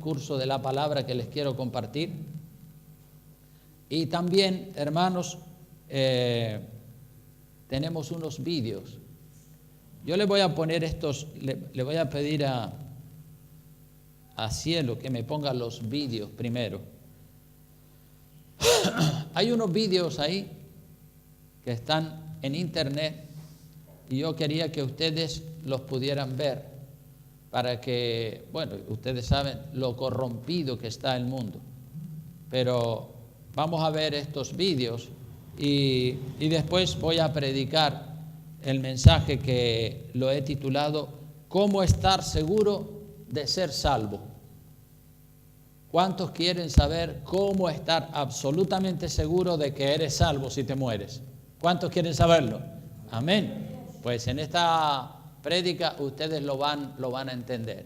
curso de la palabra que les quiero compartir. Y también, hermanos, tenemos unos vídeos. Yo les voy a poner estos, le voy a pedir a Cielo que me ponga los vídeos primero. Hay unos vídeos ahí que están en internet y yo quería que ustedes los pudieran ver para que, bueno, ustedes saben lo corrompido que está el mundo, pero vamos a ver estos vídeos y después voy a predicar el mensaje que lo he titulado ¿Cómo estar seguro de ser salvo? ¿Cuántos quieren saber cómo estar absolutamente seguro de que eres salvo si te mueres? ¿Cuántos quieren saberlo? Amén. Pues en esta prédica ustedes lo van a entender.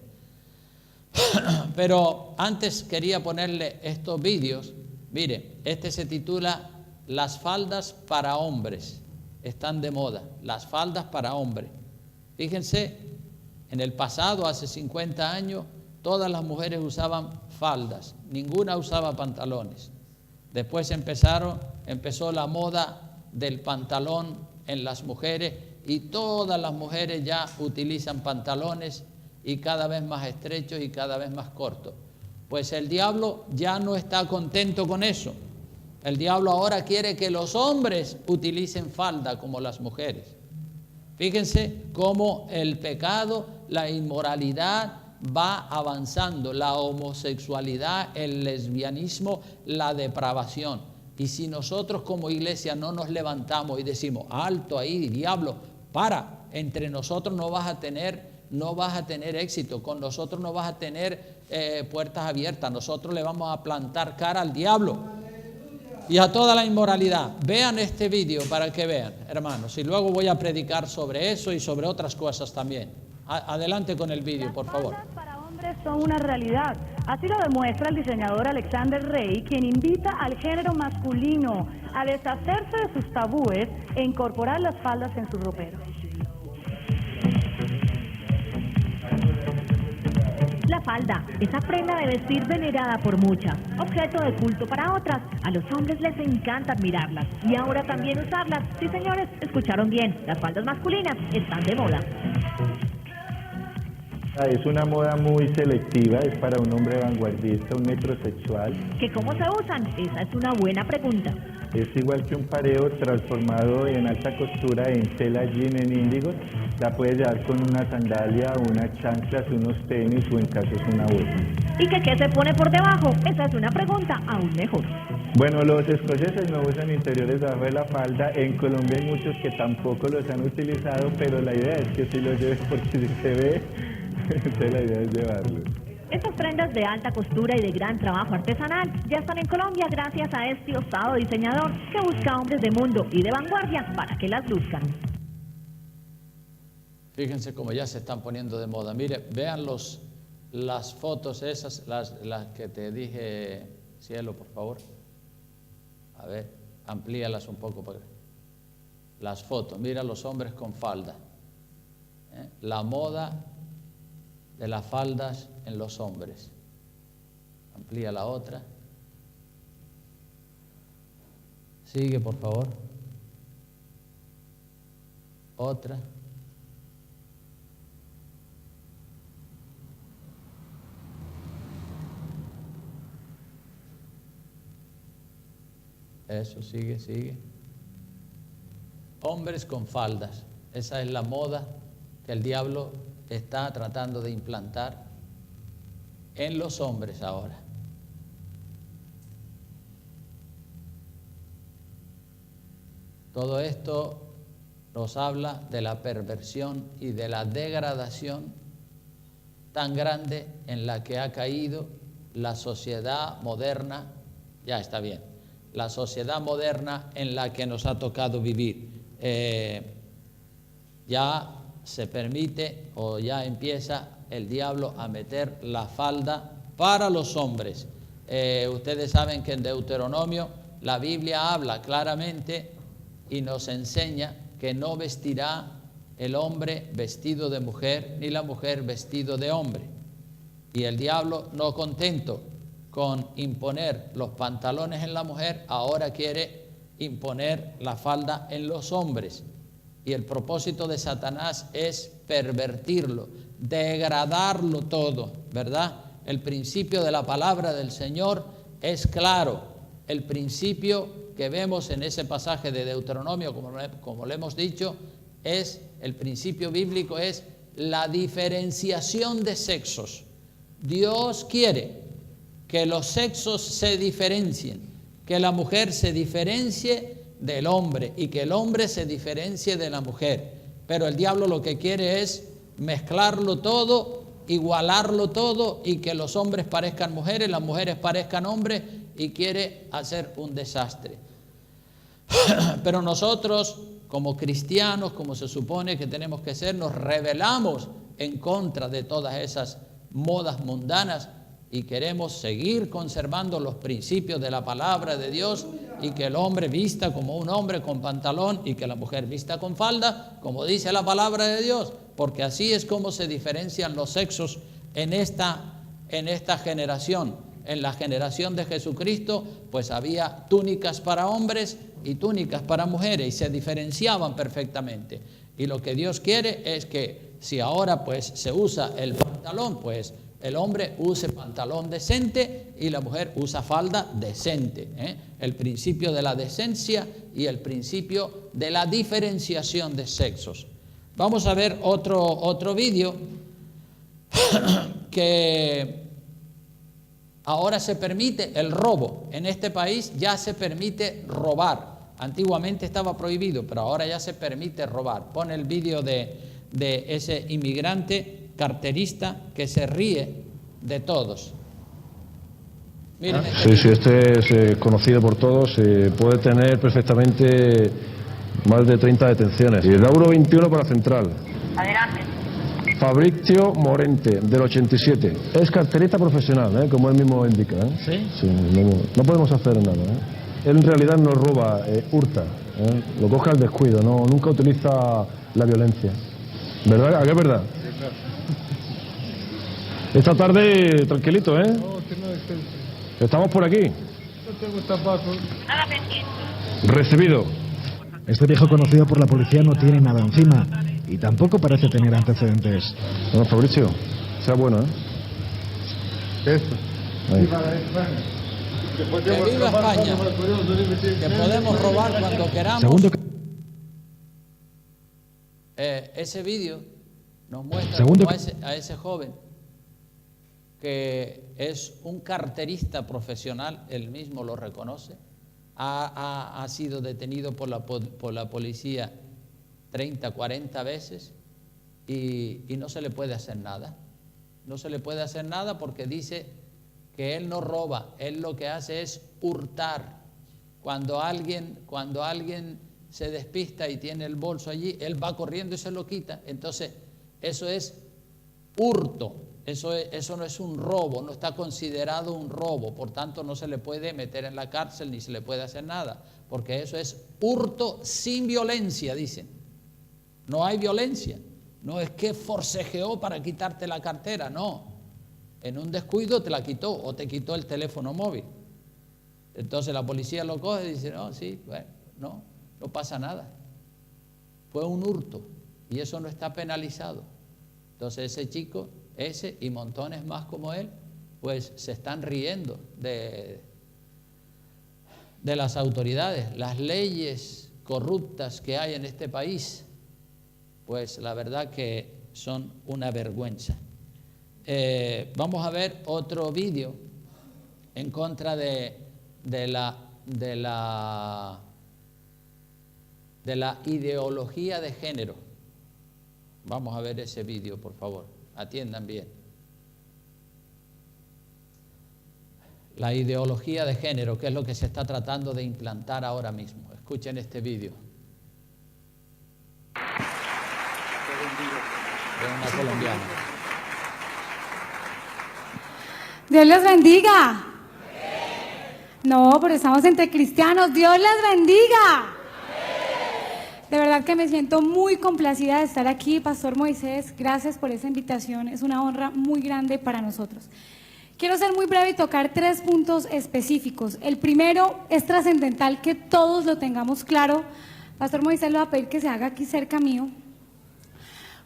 Pero antes quería ponerle estos vídeos. Mire, este se titula Las faldas para hombres. Están de moda, las faldas para hombres. Fíjense, en el pasado, hace 50 años, todas las mujeres usaban faldas, ninguna usaba pantalones. Después empezó la moda del pantalón en las mujeres y todas las mujeres ya utilizan pantalones y cada vez más estrechos y cada vez más cortos. Pues el diablo ya no está contento con eso. El diablo ahora quiere que los hombres utilicen falda como las mujeres. Fíjense cómo el pecado, la inmoralidad va avanzando, la homosexualidad, el lesbianismo, la depravación. Y si nosotros como iglesia no nos levantamos y decimos, alto ahí, diablo, para, entre nosotros no vas a tener éxito, con nosotros no vas a tener puertas abiertas, nosotros le vamos a plantar cara al diablo y a toda la inmoralidad. Vean este vídeo para que vean, hermanos, y luego voy a predicar sobre eso y sobre otras cosas también. Adelante con el vídeo, por favor. Las faldas para hombres son una realidad. Así lo demuestra el diseñador Alexander Rey, quien invita al género masculino a deshacerse de sus tabúes e incorporar las faldas en sus roperos. La falda, esa prenda de vestir venerada por muchas, objeto de culto para otras. A los hombres les encanta admirarlas y ahora también usarlas. Sí, señores, escucharon bien, las faldas masculinas están de moda. Es una moda muy selectiva, es para un hombre vanguardista, un metrosexual. ¿Que cómo se usan? Esa es una buena pregunta. Es igual que un pareo transformado en alta costura en tela jean en índigo. La puedes llevar con una sandalia, unas chanclas, unos tenis o en casos una bota. ¿Y qué se pone por debajo? Esa es una pregunta aún mejor. Bueno, los escoceses no usan interiores debajo de la falda. En Colombia hay muchos que tampoco los han utilizado, pero la idea es que sí los lleves porque si se ve, entonces la idea es llevarlos. Estas prendas de alta costura y de gran trabajo artesanal ya están en Colombia gracias a este osado diseñador que busca hombres de mundo y de vanguardia para que las luzcan. Fíjense cómo ya se están poniendo de moda. Mire, vean las fotos esas, las que te dije, Cielo, por favor. A ver, amplíalas un poco. Las fotos, mira los hombres con falda. La moda de las faldas en los hombres. Amplía la otra. Sigue, por favor. Otra. Eso, sigue. Hombres con faldas. Esa es la moda que el diablo está tratando de implantar en los hombres ahora. Todo esto nos habla de la perversión y de la degradación tan grande en la que ha caído la sociedad moderna. Ya está bien. La sociedad moderna en la que nos ha tocado vivir. Ya se permite o ya empieza el diablo a meter la falda para los hombres. Ustedes saben que en Deuteronomio la Biblia habla claramente y nos enseña que no vestirá el hombre vestido de mujer ni la mujer vestido de hombre. Y el diablo, no contento con imponer los pantalones en la mujer, ahora quiere imponer la falda en los hombres. Y el propósito de Satanás es pervertirlo, degradarlo todo, ¿verdad? El principio de la palabra del Señor es claro. El principio que vemos en ese pasaje de Deuteronomio, como le hemos dicho, el principio bíblico es la diferenciación de sexos. Dios quiere que los sexos se diferencien, que la mujer se diferencie del hombre y que el hombre se diferencie de la mujer. Pero el diablo lo que quiere es mezclarlo todo, igualarlo todo y que los hombres parezcan mujeres, las mujeres parezcan hombres, y quiere hacer un desastre. Pero nosotros, como cristianos, como se supone que tenemos que ser, nos rebelamos en contra de todas esas modas mundanas y queremos seguir conservando los principios de la palabra de Dios, y que el hombre vista como un hombre con pantalón y que la mujer vista con falda, como dice la palabra de Dios, porque así es como se diferencian los sexos en esta generación. En la generación de Jesucristo, pues había túnicas para hombres y túnicas para mujeres, y se diferenciaban perfectamente. Y lo que Dios quiere es que si ahora pues se usa el pantalón, pues el hombre use pantalón decente y la mujer usa falda decente, ¿eh? El principio de la decencia y el principio de la diferenciación de sexos. Vamos a ver otro vídeo que ahora se permite el robo. En este país ya se permite robar. Antiguamente estaba prohibido, pero ahora ya se permite robar. Pone el vídeo de ese inmigrante carterista que se ríe de todos. Miren sí, este es conocido por todos, puede tener perfectamente más de 30 detenciones. Y el Lauro 21 para Central. Adelante. Fabrizio Morente, del 87. Es carterista profesional, como él mismo indica. ¿Sí? Sí, no podemos hacer nada. Él en realidad no roba, hurta. Lo coge al descuido, nunca utiliza la violencia. ¿Verdad? ¿A qué es verdad? Esta tarde, tranquilito, ¿eh? Estamos por aquí. Recibido. Este viejo conocido por la policía no tiene nada encima y tampoco parece tener antecedentes. No, Fabricio, sea bueno, ¿eh? Eso. Que viva España, que podemos robar cuando queramos. Segundo Ese vídeo nos muestra Segundo cómo a ese joven, que es un carterista profesional, él mismo lo reconoce, ha sido detenido por la policía 30, 40 veces y no se le puede hacer nada. No se le puede hacer nada porque dice que él no roba, él lo que hace es hurtar. Cuando alguien se despista y tiene el bolso allí, él va corriendo y se lo quita. Entonces, eso es hurto. Eso no es un robo, no está considerado un robo, por tanto no se le puede meter en la cárcel ni se le puede hacer nada, porque eso es hurto sin violencia, dicen. No hay violencia, no es que forcejeó para quitarte la cartera, no. En un descuido te la quitó o te quitó el teléfono móvil. Entonces la policía lo coge y dice, no, sí, bueno, no pasa nada. Fue un hurto y eso no está penalizado. Entonces ese chico, ese y montones más como él, pues se están riendo de las autoridades. Las leyes corruptas que hay en este país, pues la verdad que son una vergüenza. Vamos a ver otro vídeo en contra de la ideología de género. Vamos a ver ese vídeo, por favor. Atiendan bien. La ideología de género, que es lo que se está tratando de implantar ahora mismo. Escuchen este vídeo. De una colombiana. Dios les bendiga. No, pero estamos entre cristianos. Dios les bendiga. De verdad que me siento muy complacida de estar aquí, Pastor Moisés. Gracias por esa invitación, es una honra muy grande para nosotros. Quiero ser muy breve y tocar 3 puntos específicos. El primero es trascendental que todos lo tengamos claro. Pastor Moisés le va a pedir que se haga aquí cerca mío.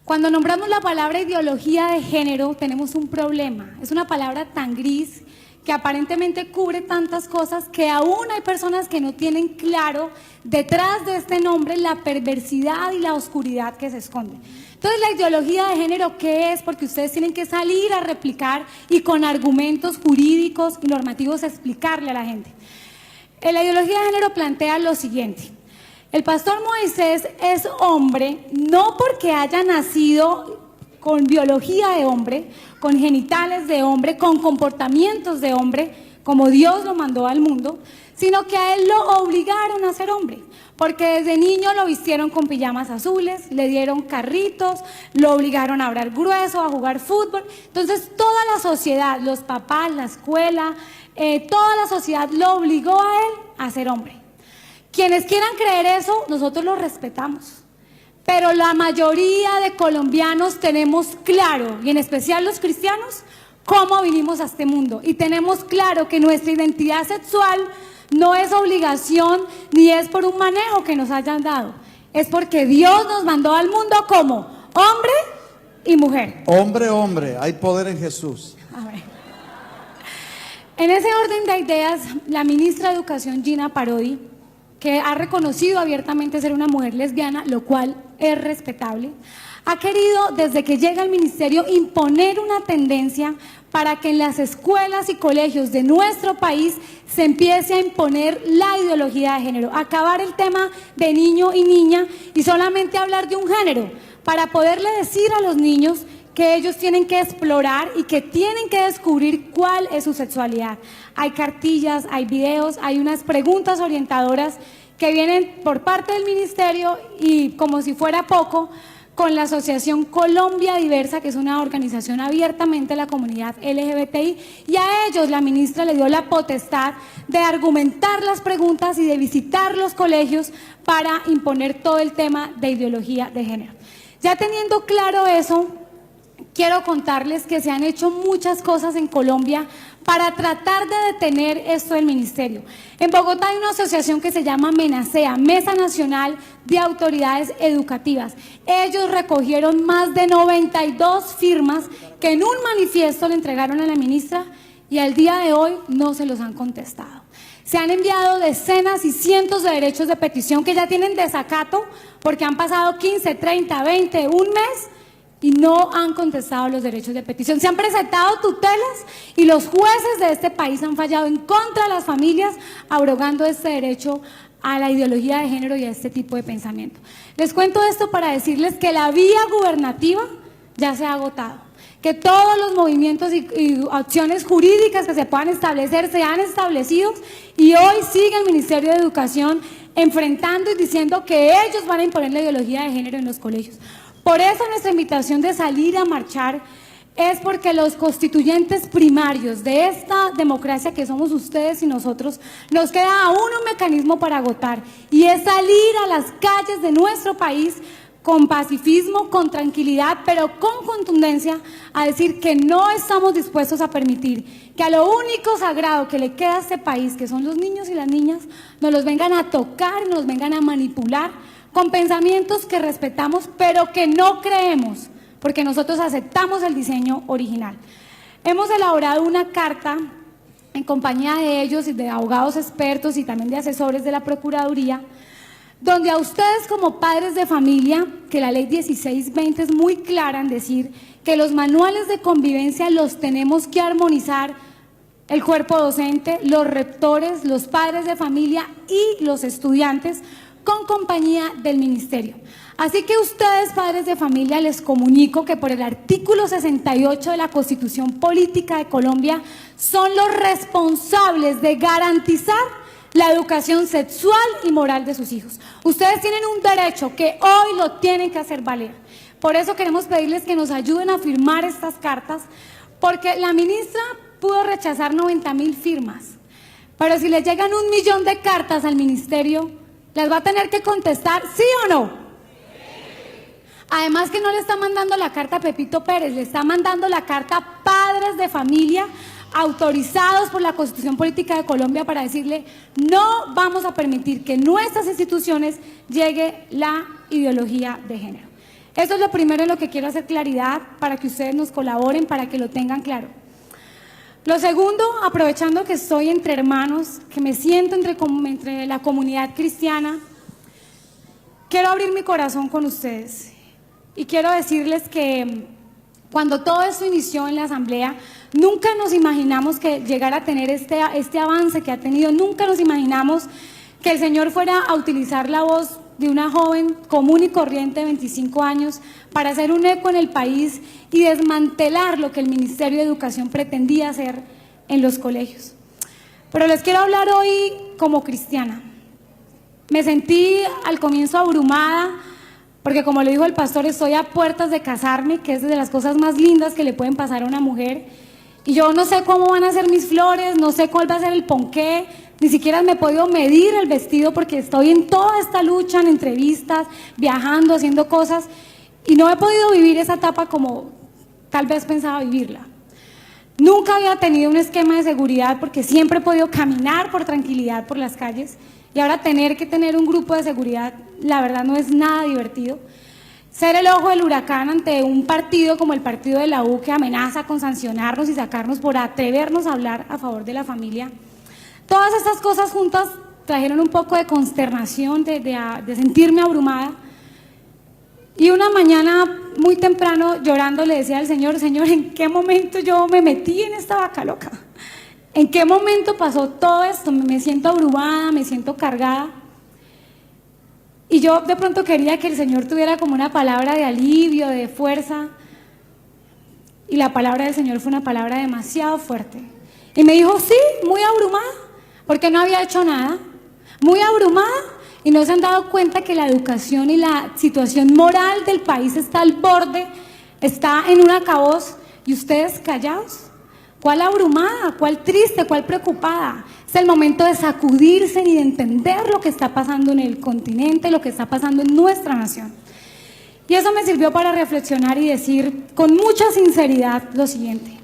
Cuando nombramos la palabra ideología de género, tenemos un problema. Es una palabra tan gris que aparentemente cubre tantas cosas que aún hay personas que no tienen claro detrás de este nombre la perversidad y la oscuridad que se esconde. Entonces, la ideología de género, ¿qué es? Porque ustedes tienen que salir a replicar y con argumentos jurídicos y normativos explicarle a la gente. La ideología de género plantea lo siguiente: el pastor Moisés es hombre no porque haya nacido con biología de hombre, con genitales de hombre, con comportamientos de hombre, como Dios lo mandó al mundo, sino que a él lo obligaron a ser hombre, porque desde niño lo vistieron con pijamas azules, le dieron carritos, lo obligaron a hablar grueso, a jugar fútbol. Entonces toda la sociedad, los papás, la escuela, toda la sociedad lo obligó a él a ser hombre. Quienes quieran creer eso, nosotros lo respetamos. Pero la mayoría de colombianos tenemos claro, y en especial los cristianos, cómo vinimos a este mundo. Y tenemos claro que nuestra identidad sexual no es obligación ni es por un manejo que nos hayan dado. Es porque Dios nos mandó al mundo como hombre y mujer. Hombre, hombre, hay poder en Jesús. A ver. En ese orden de ideas, la ministra de Educación, Gina Parodi, que ha reconocido abiertamente ser una mujer lesbiana, lo cual es respetable, ha querido desde que llega al ministerio imponer una tendencia para que en las escuelas y colegios de nuestro país se empiece a imponer la ideología de género, acabar el tema de niño y niña y solamente hablar de un género, para poderle decir a los niños que ellos tienen que explorar y que tienen que descubrir cuál es su sexualidad. Hay cartillas, hay videos, hay unas preguntas orientadoras que vienen por parte del ministerio y, como si fuera poco, con la Asociación Colombia Diversa, que es una organización abiertamente de la comunidad LGBTI, y a ellos la ministra le dio la potestad de argumentar las preguntas y de visitar los colegios para imponer todo el tema de ideología de género. Ya teniendo claro eso, quiero contarles que se han hecho muchas cosas en Colombia para tratar de detener esto del ministerio. En Bogotá hay una asociación que se llama MENACEA, Mesa Nacional de Autoridades Educativas. Ellos recogieron más de 92 firmas que en un manifiesto le entregaron a la ministra y al día de hoy no se los han contestado. Se han enviado decenas y cientos de derechos de petición que ya tienen desacato porque han pasado 15, 30, 20, un mes y no han contestado los derechos de petición. Se han presentado tutelas y los jueces de este país han fallado en contra de las familias, abrogando este derecho a la ideología de género y a este tipo de pensamiento. Les cuento esto para decirles que la vía gubernativa ya se ha agotado, que todos los movimientos y acciones jurídicas que se puedan establecer se han establecido y hoy sigue el Ministerio de Educación enfrentando y diciendo que ellos van a imponer la ideología de género en los colegios. Por eso nuestra invitación de salir a marchar es porque los constituyentes primarios de esta democracia que somos ustedes y nosotros, nos queda aún un mecanismo para agotar y es salir a las calles de nuestro país con pacifismo, con tranquilidad, pero con contundencia, a decir que no estamos dispuestos a permitir que a lo único sagrado que le queda a este país, que son los niños y las niñas, nos los vengan a tocar, nos vengan a manipular con pensamientos que respetamos, pero que no creemos, porque nosotros aceptamos el diseño original. Hemos elaborado una carta en compañía de ellos y de abogados expertos y también de asesores de la Procuraduría, donde a ustedes como padres de familia, que la ley 1620 es muy clara en decir que los manuales de convivencia los tenemos que armonizar el cuerpo docente, los rectores, los padres de familia y los estudiantes, con compañía del ministerio. Así que ustedes, padres de familia, les comunico que por el artículo 68 de la Constitución Política de Colombia son los responsables de garantizar la educación sexual y moral de sus hijos. Ustedes tienen un derecho que hoy lo tienen que hacer valer. Por eso queremos pedirles que nos ayuden a firmar estas cartas, porque la ministra pudo rechazar 90.000 firmas, pero si le llegan 1 millón de cartas al ministerio, ¿Las va a tener que contestar sí o no? Además que no le está mandando la carta a Pepito Pérez, le está mandando la carta a padres de familia autorizados por la Constitución Política de Colombia para decirle: no vamos a permitir que en nuestras instituciones llegue la ideología de género. Eso es lo primero en lo que quiero hacer claridad para que ustedes nos colaboren, para que lo tengan claro. Lo segundo, aprovechando que estoy entre hermanos, que me siento entre la comunidad cristiana, quiero abrir mi corazón con ustedes y quiero decirles que cuando todo esto inició en la asamblea, nunca nos imaginamos que llegara a tener este avance que ha tenido, nunca nos imaginamos que el Señor fuera a utilizar la voz de una joven común y corriente de 25 años para hacer un eco en el país y desmantelar lo que el Ministerio de Educación pretendía hacer en los colegios. Pero les quiero hablar hoy como cristiana. Me sentí al comienzo abrumada, porque como le dijo el pastor, estoy a puertas de casarme, que es de las cosas más lindas que le pueden pasar a una mujer. Y yo no sé cómo van a ser mis flores, no sé cuál va a ser el ponqué, ni siquiera me he podido medir el vestido porque estoy en toda esta lucha, en entrevistas, viajando, haciendo cosas, y no he podido vivir esa etapa como tal vez pensaba vivirla. Nunca había tenido un esquema de seguridad porque siempre he podido caminar por tranquilidad por las calles, y ahora tener que tener un grupo de seguridad, la verdad no es nada divertido. Ser el ojo del huracán ante un partido como el partido de la U que amenaza con sancionarnos y sacarnos por atrevernos a hablar a favor de la familia. Todas estas cosas juntas trajeron un poco de consternación, de sentirme abrumada. Y una mañana muy temprano, llorando, le decía al Señor: Señor, ¿en qué momento yo me metí en esta vaca loca? ¿En qué momento pasó todo esto? Me siento abrumada, me siento cargada. Y yo de pronto quería que el Señor tuviera como una palabra de alivio, de fuerza. Y la palabra del Señor fue una palabra demasiado fuerte. Y me dijo: sí, muy abrumada, porque no había hecho nada. Muy abrumada, y no se han dado cuenta que la educación y la situación moral del país está al borde, está en un acabose, y ustedes callados. ¿Cuál abrumada? ¿Cuál triste? ¿Cuál preocupada? Es el momento de sacudirse y de entender lo que está pasando en el continente, lo que está pasando en nuestra nación. Y eso me sirvió para reflexionar y decir con mucha sinceridad lo siguiente: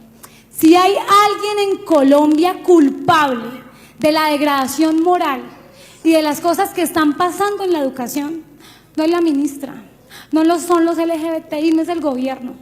si hay alguien en Colombia culpable de la degradación moral y de las cosas que están pasando en la educación, no es la ministra, no lo son los LGBTI, no es el gobierno.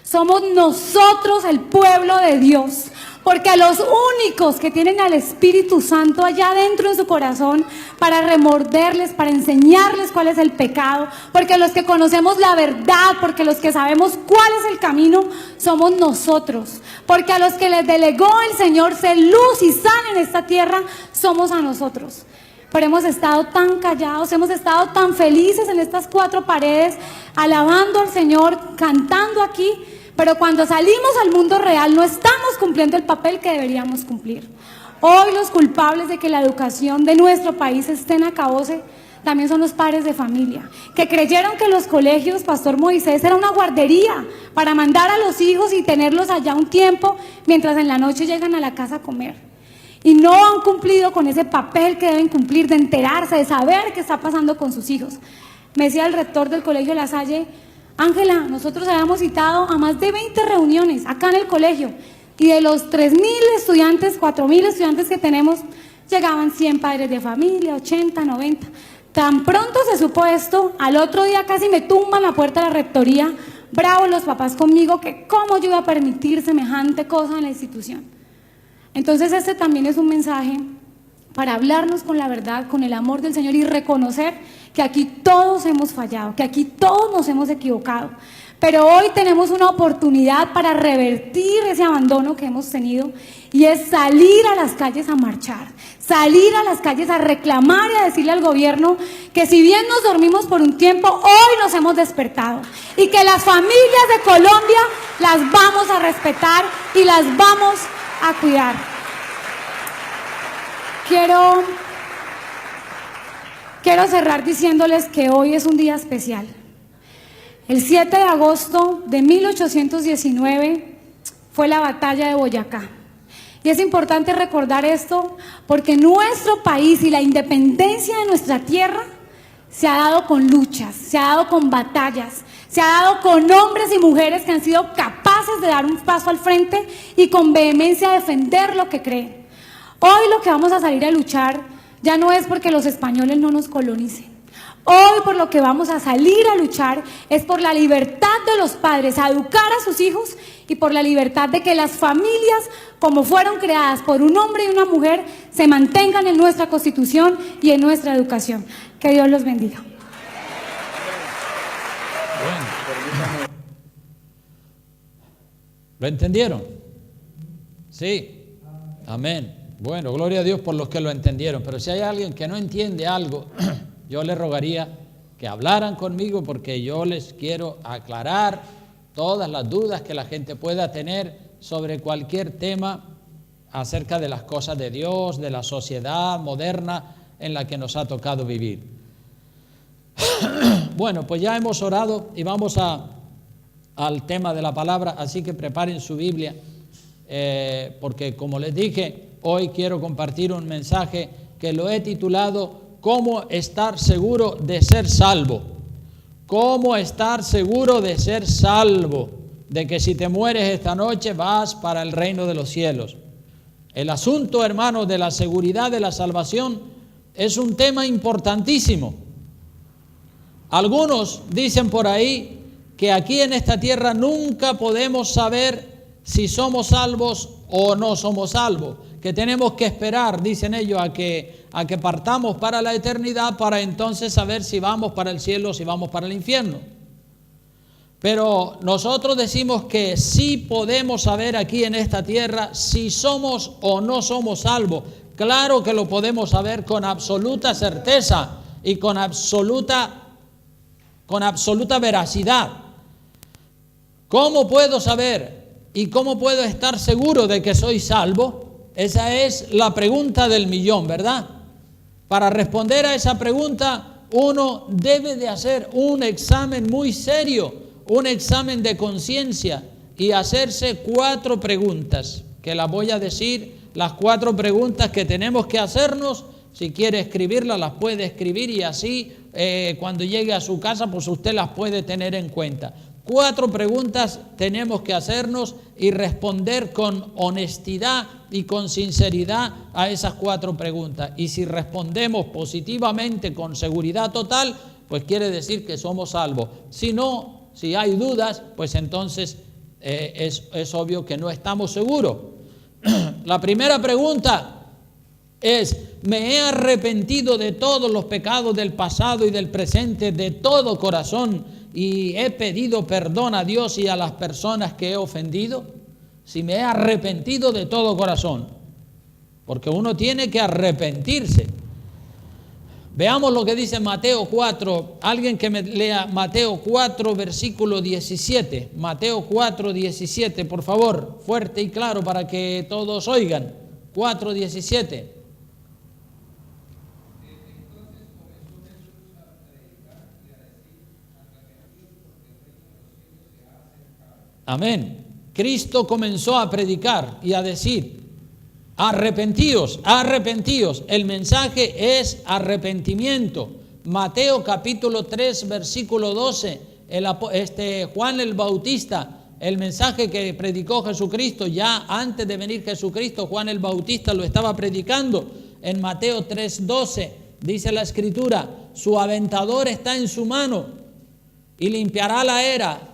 Somos nosotros, el pueblo de Dios, porque a los únicos que tienen al Espíritu Santo allá dentro en su corazón para remorderles, para enseñarles cuál es el pecado, porque los que conocemos la verdad, porque los que sabemos cuál es el camino, somos nosotros, porque a los que les delegó el Señor ser luz y sal en esta tierra, somos a nosotros. Pero hemos estado tan callados, hemos estado tan felices en estas cuatro paredes, alabando al Señor, cantando aquí, pero cuando salimos al mundo real no estamos cumpliendo el papel que deberíamos cumplir. Hoy los culpables de que la educación de nuestro país esté en acabose también son los padres de familia, que creyeron que los colegios, Pastor Moisés, era una guardería para mandar a los hijos y tenerlos allá un tiempo mientras en la noche llegan a la casa a comer. Y no han cumplido con ese papel que deben cumplir de enterarse, de saber qué está pasando con sus hijos. Me decía el rector del colegio La Salle: Ángela, nosotros habíamos citado a más de 20 reuniones acá en el colegio, y de los 3.000 estudiantes, 4.000 estudiantes que tenemos, llegaban 100 padres de familia, 80, 90. Tan pronto se supo esto, al otro día casi me tumban la puerta de la rectoría, bravos los papás conmigo, que cómo yo iba a permitir semejante cosa en la institución. Entonces este también es un mensaje para hablarnos con la verdad, con el amor del Señor, y reconocer que aquí todos hemos fallado, que aquí todos nos hemos equivocado. Pero hoy tenemos una oportunidad para revertir ese abandono que hemos tenido, y es salir a las calles a marchar, salir a las calles a reclamar y a decirle al gobierno que si bien nos dormimos por un tiempo, hoy nos hemos despertado, y que las familias de Colombia las vamos a respetar y las vamos a cuidar. Quiero cerrar diciéndoles que hoy es un día especial. El 7 de agosto de 1819 fue la batalla de Boyacá. Y es importante recordar esto porque nuestro país y la independencia de nuestra tierra se ha dado con luchas, se ha dado con batallas, se ha dado con hombres y mujeres que han sido capaces de dar un paso al frente y con vehemencia defender lo que creen. Hoy lo que vamos a salir a luchar ya no es porque los españoles no nos colonicen. Hoy por lo que vamos a salir a luchar es por la libertad de los padres a educar a sus hijos y por la libertad de que las familias, como fueron creadas por un hombre y una mujer, se mantengan en nuestra Constitución y en nuestra educación. Que Dios los bendiga. Bueno. ¿Lo entendieron? Sí. Amén. Bueno, gloria a Dios por los que lo entendieron. Pero si hay alguien que no entiende algo, yo les rogaría que hablaran conmigo porque yo les quiero aclarar todas las dudas que la gente pueda tener sobre cualquier tema acerca de las cosas de Dios, de la sociedad moderna en la que nos ha tocado vivir. Bueno, pues ya hemos orado y vamos al tema de la palabra, así que preparen su Biblia, porque como les dije, hoy quiero compartir un mensaje que lo he titulado ¿Cómo estar seguro de ser salvo? ¿Cómo estar seguro de ser salvo? De que si te mueres esta noche vas para el reino de los cielos. El asunto, hermanos, de la seguridad de la salvación es un tema importantísimo. Algunos dicen por ahí que aquí en esta tierra nunca podemos saber si somos salvos o no somos salvos, que tenemos que esperar, dicen ellos, a que partamos para la eternidad para entonces saber si vamos para el cielo o si vamos para el infierno. Pero nosotros decimos que sí podemos saber aquí en esta tierra si somos o no somos salvos. Claro que lo podemos saber con absoluta certeza y con absoluta veracidad. ¿Cómo puedo saber y cómo puedo estar seguro de que soy salvo? Esa es la pregunta del millón, ¿verdad? Para responder a esa pregunta, uno debe de hacer un examen muy serio, un examen de conciencia y hacerse 4 preguntas, que las voy a decir, las 4 preguntas que tenemos que hacernos. Si quiere escribirlas, las puede escribir y así cuando llegue a su casa, pues usted las puede tener en cuenta. 4 preguntas tenemos que hacernos y responder con honestidad y con sinceridad a esas 4 preguntas. Y si respondemos positivamente con seguridad total, pues quiere decir que somos salvos. Si no, si hay dudas, pues entonces es obvio que no estamos seguros. La primera pregunta es: ¿me he arrepentido de todos los pecados del pasado y del presente de todo corazón y he pedido perdón a Dios y a las personas que he ofendido? Si me he arrepentido de todo corazón, porque uno tiene que arrepentirse. Veamos lo que dice Mateo 4, alguien que me lea Mateo 4, versículo 17, Mateo 4, 17, por favor, fuerte y claro para que todos oigan, 4, 17. Amén. Cristo comenzó a predicar y a decir: arrepentíos, arrepentíos. El mensaje es arrepentimiento. Mateo capítulo 3, versículo 12. Juan el Bautista, el mensaje que predicó Jesucristo, ya antes de venir Jesucristo, Juan el Bautista lo estaba predicando. En Mateo 3, 12 dice la Escritura: su aventador está en su mano y limpiará la era.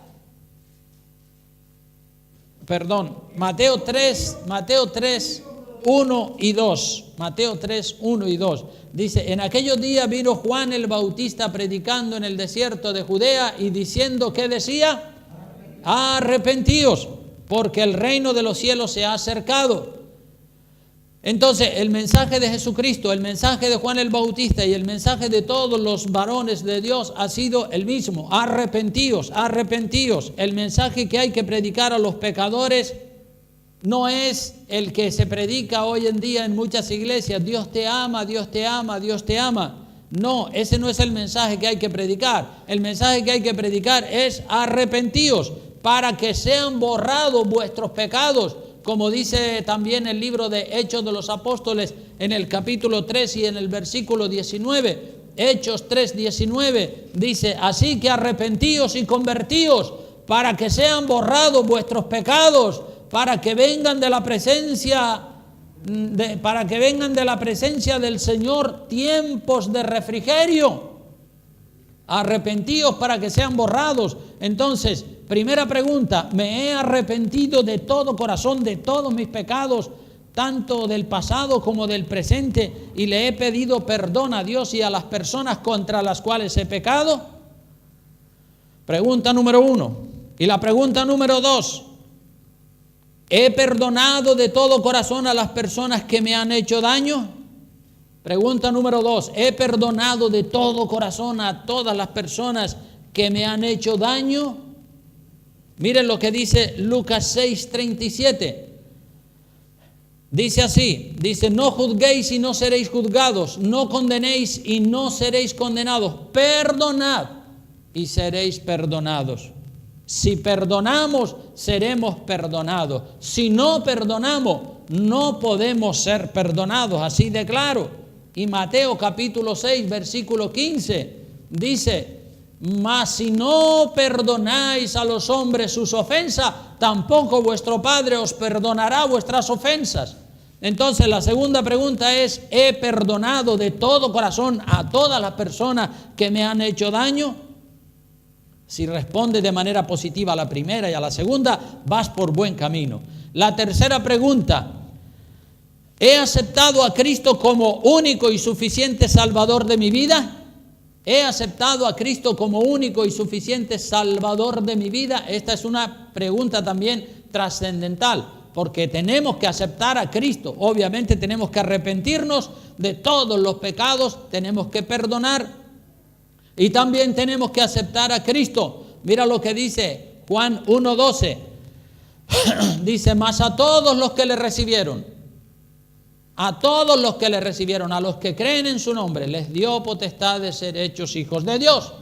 Mateo 3, 1 y 2. Mateo 3, 1 y 2. Dice: en aquellos días vino Juan el Bautista predicando en el desierto de Judea y diciendo, ¿qué decía? Arrepentíos, porque el reino de los cielos se ha acercado. Entonces, el mensaje de Jesucristo, el mensaje de Juan el Bautista y el mensaje de todos los varones de Dios ha sido el mismo: arrepentíos, arrepentíos. El mensaje que hay que predicar a los pecadores no es el que se predica hoy en día en muchas iglesias: Dios te ama, Dios te ama, Dios te ama. No, ese no es el mensaje que hay que predicar. El mensaje que hay que predicar es: arrepentíos, para que sean borrados vuestros pecados. Como dice también el libro de Hechos de los Apóstoles en el capítulo 3 y en el versículo 19, Hechos 3:19 dice: así que arrepentíos y convertíos para que sean borrados vuestros pecados, para que vengan de la presencia del Señor tiempos de refrigerio. Arrepentíos para que sean borrados. Entonces, primera pregunta: me he arrepentido de todo corazón de todos mis pecados, tanto del pasado como del presente, y le he pedido perdón a Dios y a las personas contra las cuales he pecado. Pregunta número 1. Y la pregunta número 2: ¿he perdonado de todo corazón a las personas que me han hecho daño? Pregunta número 2: ¿he perdonado de todo corazón a todas las personas que me han hecho daño? Miren lo que dice Lucas 6:37. Dice así, dice: no juzguéis y no seréis juzgados, no condenéis y no seréis condenados, perdonad y seréis perdonados. Si perdonamos, seremos perdonados. Si no perdonamos, no podemos ser perdonados, así de claro. Y Mateo capítulo 6, versículo 15, dice: mas si no perdonáis a los hombres sus ofensas, tampoco vuestro Padre os perdonará vuestras ofensas. Entonces la segunda pregunta es: ¿he perdonado de todo corazón a todas las personas que me han hecho daño? Si responde de manera positiva a la primera y a la segunda, vas por buen camino. La tercera pregunta: ¿he aceptado a Cristo como único y suficiente Salvador de mi vida? ¿He aceptado a Cristo como único y suficiente Salvador de mi vida? Esta es una pregunta también trascendental, porque tenemos que aceptar a Cristo. Obviamente tenemos que arrepentirnos de todos los pecados, tenemos que perdonar y también tenemos que aceptar a Cristo. Mira lo que dice Juan 1:12. Dice: mas a todos los que le recibieron, a todos los que le recibieron, a los que creen en su nombre, les dio potestad de ser hechos hijos de Dios.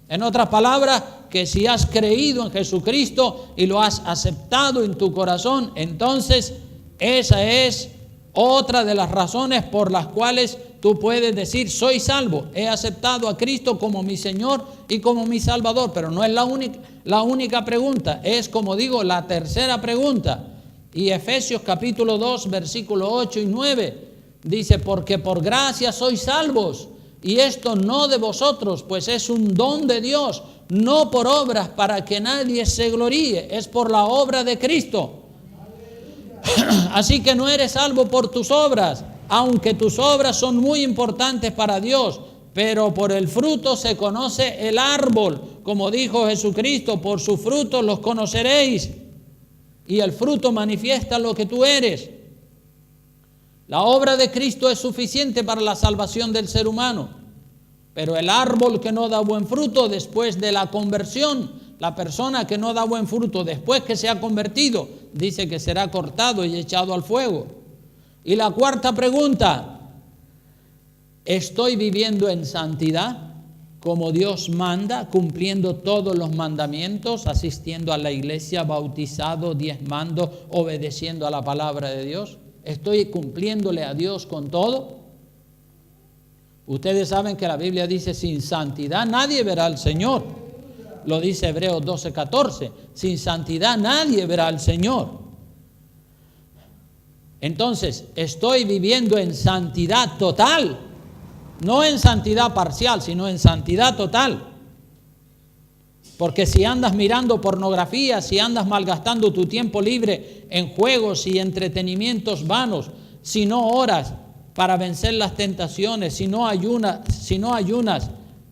En otras palabras, que si has creído en Jesucristo y lo has aceptado en tu corazón, entonces esa es otra de las razones por las cuales tú puedes decir: soy salvo, he aceptado a Cristo como mi Señor y como mi Salvador. Pero no es la única pregunta, es, como digo, la tercera pregunta. Y Efesios capítulo 2, versículo 8 y 9 dice: porque por gracia sois salvos, y esto no de vosotros, pues es un don de Dios, no por obras, para que nadie se gloríe, es por la obra de Cristo. Así que no eres salvo por tus obras, aunque tus obras son muy importantes para Dios, pero por el fruto se conoce el árbol, como dijo Jesucristo: por sus frutos los conoceréis. Y el fruto manifiesta lo que tú eres. La obra de Cristo es suficiente para la salvación del ser humano, pero el árbol que no da buen fruto después de la conversión, la persona que no da buen fruto después que se ha convertido, dice que será cortado y echado al fuego. Y la cuarta pregunta: ¿estoy viviendo en santidad como Dios manda, cumpliendo todos los mandamientos, asistiendo a la iglesia, bautizado, diezmando, obedeciendo a la palabra de Dios? ¿Estoy cumpliéndole a Dios con todo? Ustedes saben que la Biblia dice: sin santidad nadie verá al Señor. Lo dice Hebreos 12:14. Sin santidad nadie verá al Señor. Entonces, estoy viviendo en santidad total, no en santidad parcial, sino en santidad total. Porque si andas mirando pornografía, si andas malgastando tu tiempo libre en juegos y entretenimientos vanos, si no oras para vencer las tentaciones, si no ayunas,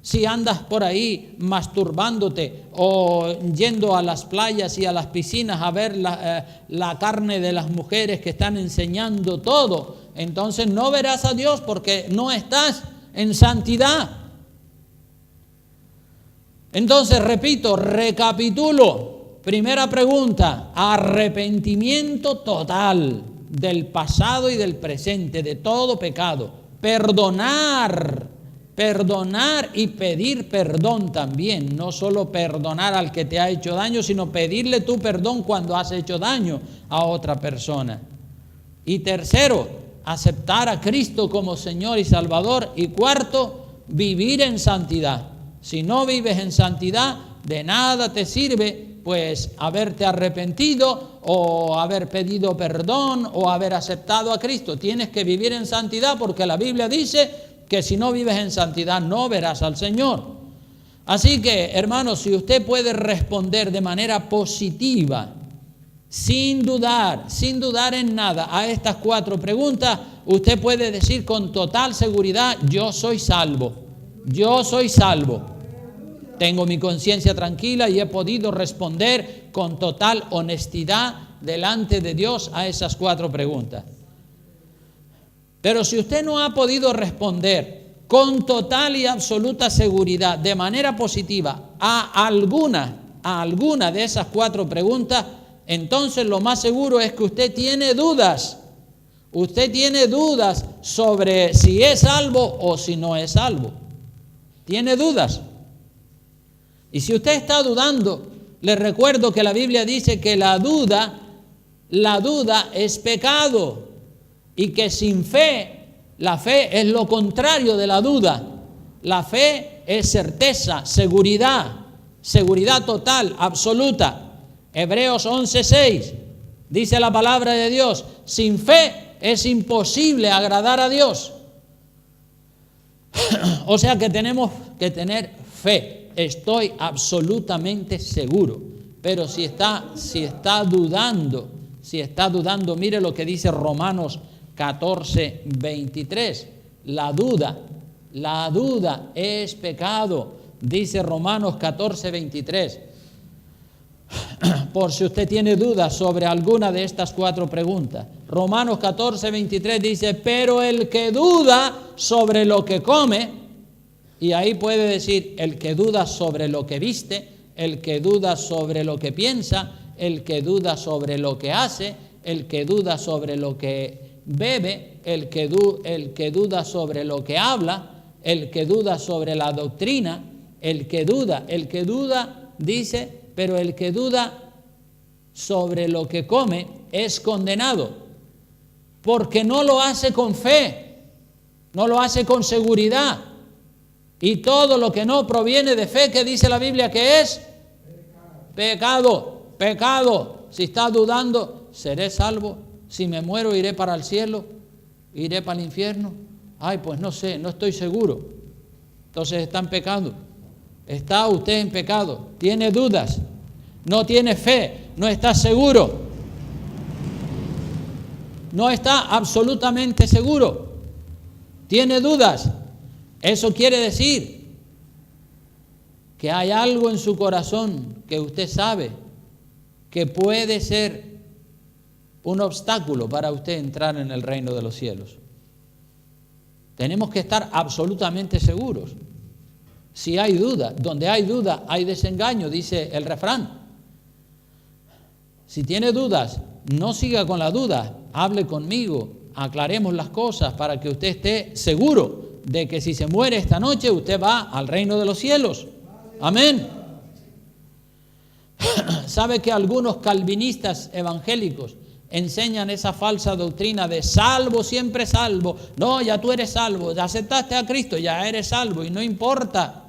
si andas por ahí masturbándote o yendo a las playas y a las piscinas a ver la carne de las mujeres que están enseñando todo, entonces no verás a Dios, porque no estás en santidad. Entonces, repito, recapitulo. Primera pregunta: arrepentimiento total del pasado y del presente, de todo pecado. Perdonar y pedir perdón también. No solo perdonar al que te ha hecho daño, sino pedirle tu perdón cuando has hecho daño a otra persona. Y tercero, aceptar a Cristo como Señor y Salvador. Y cuarto, vivir en santidad. Si no vives en santidad, de nada te sirve pues haberte arrepentido o haber pedido perdón o haber aceptado a Cristo. Tienes que vivir en santidad, porque la Biblia dice que si no vives en santidad no verás al Señor. Así que, hermanos, si usted puede responder de manera positiva, sin dudar en nada a estas 4 preguntas, usted puede decir con total seguridad: yo soy salvo, yo soy salvo. Tengo mi conciencia tranquila y he podido responder con total honestidad delante de Dios a esas 4 preguntas. Pero si usted no ha podido responder con total y absoluta seguridad, de manera positiva, a alguna de esas 4 preguntas, entonces lo más seguro es que usted tiene dudas. Usted tiene dudas sobre si es salvo o si no es salvo. Tiene dudas. Y si usted está dudando, le recuerdo que la Biblia dice que la duda es pecado, y que sin fe, la fe es lo contrario de la duda. La fe es certeza, seguridad total, absoluta. Hebreos 11:6 dice la palabra de Dios: sin fe es imposible agradar a Dios. O sea que tenemos que tener fe. Estoy absolutamente seguro. Pero si está dudando, mire lo que dice Romanos 14:23. La duda es pecado, dice Romanos 14:23. Por si usted tiene dudas sobre alguna de estas 4 preguntas. Romanos 14:23 dice: pero el que duda sobre lo que come, y ahí puede decir el que duda sobre lo que viste, el que duda sobre lo que piensa, el que duda sobre lo que hace, el que duda sobre lo que bebe, el que duda sobre lo que habla, el que duda sobre la doctrina, el que duda, dice, pero el que duda sobre lo que come es condenado, porque no lo hace con fe, no lo hace con seguridad. Y todo lo que no proviene de fe, ¿qué dice la Biblia que es? Pecado. Si está dudando, ¿seré salvo? Si me muero, ¿iré para el cielo? ¿Iré para el infierno? Ay, pues no sé, no estoy seguro. Entonces está en pecado. Está usted en pecado. Tiene dudas. No tiene fe. No está seguro. No está absolutamente seguro. Tiene dudas. Eso quiere decir que hay algo en su corazón que usted sabe que puede ser un obstáculo para usted entrar en el reino de los cielos. Tenemos que estar absolutamente seguros. Si hay duda, donde hay duda hay desengaño, dice el refrán. Si tiene dudas, no siga con la duda, hable conmigo, aclaremos las cosas para que usted esté seguro de que si se muere esta noche, usted va al reino de los cielos. Amén. ¿Sabe que algunos calvinistas evangélicos enseñan esa falsa doctrina de salvo, siempre salvo? No, ya tú eres salvo, ya aceptaste a Cristo, ya eres salvo, y no importa.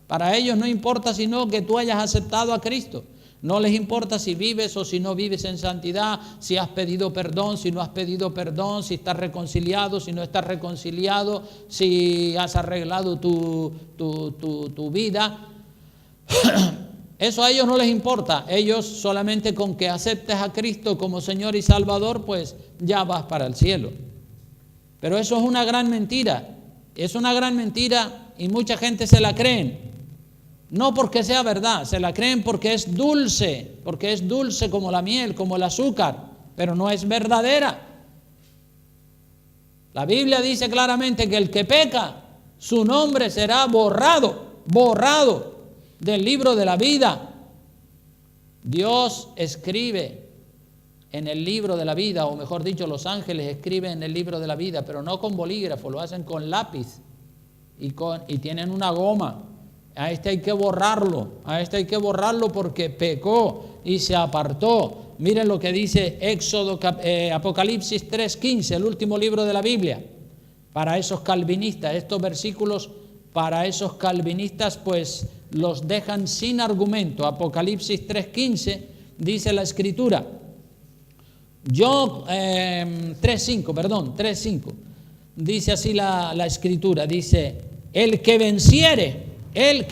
Para ellos no importa sino que tú hayas aceptado a Cristo. No les importa si vives o si no vives en santidad, si has pedido perdón, si no has pedido perdón, si estás reconciliado, si no estás reconciliado, si has arreglado tu vida. Eso a ellos no les importa. Ellos solamente con que aceptes a Cristo como Señor y Salvador, pues ya vas para el cielo. Pero eso es una gran mentira. Es una gran mentira y mucha gente se la creen. No porque sea verdad, se la creen porque es dulce como la miel, como el azúcar, pero no es verdadera. La Biblia dice claramente que el que peca, su nombre será borrado del libro de la vida. Dios escribe en el libro de la vida, o mejor dicho, los ángeles escriben en el libro de la vida, pero no con bolígrafo, lo hacen con lápiz y tienen una goma. A este hay que borrarlo porque pecó y se apartó. Miren lo que dice Apocalipsis 3:15, el último libro de la Biblia. Para esos calvinistas, estos versículos para esos calvinistas pues los dejan sin argumento. Apocalipsis 3:15 dice la Escritura, 3:5, dice así la Escritura, dice, el que venciere, el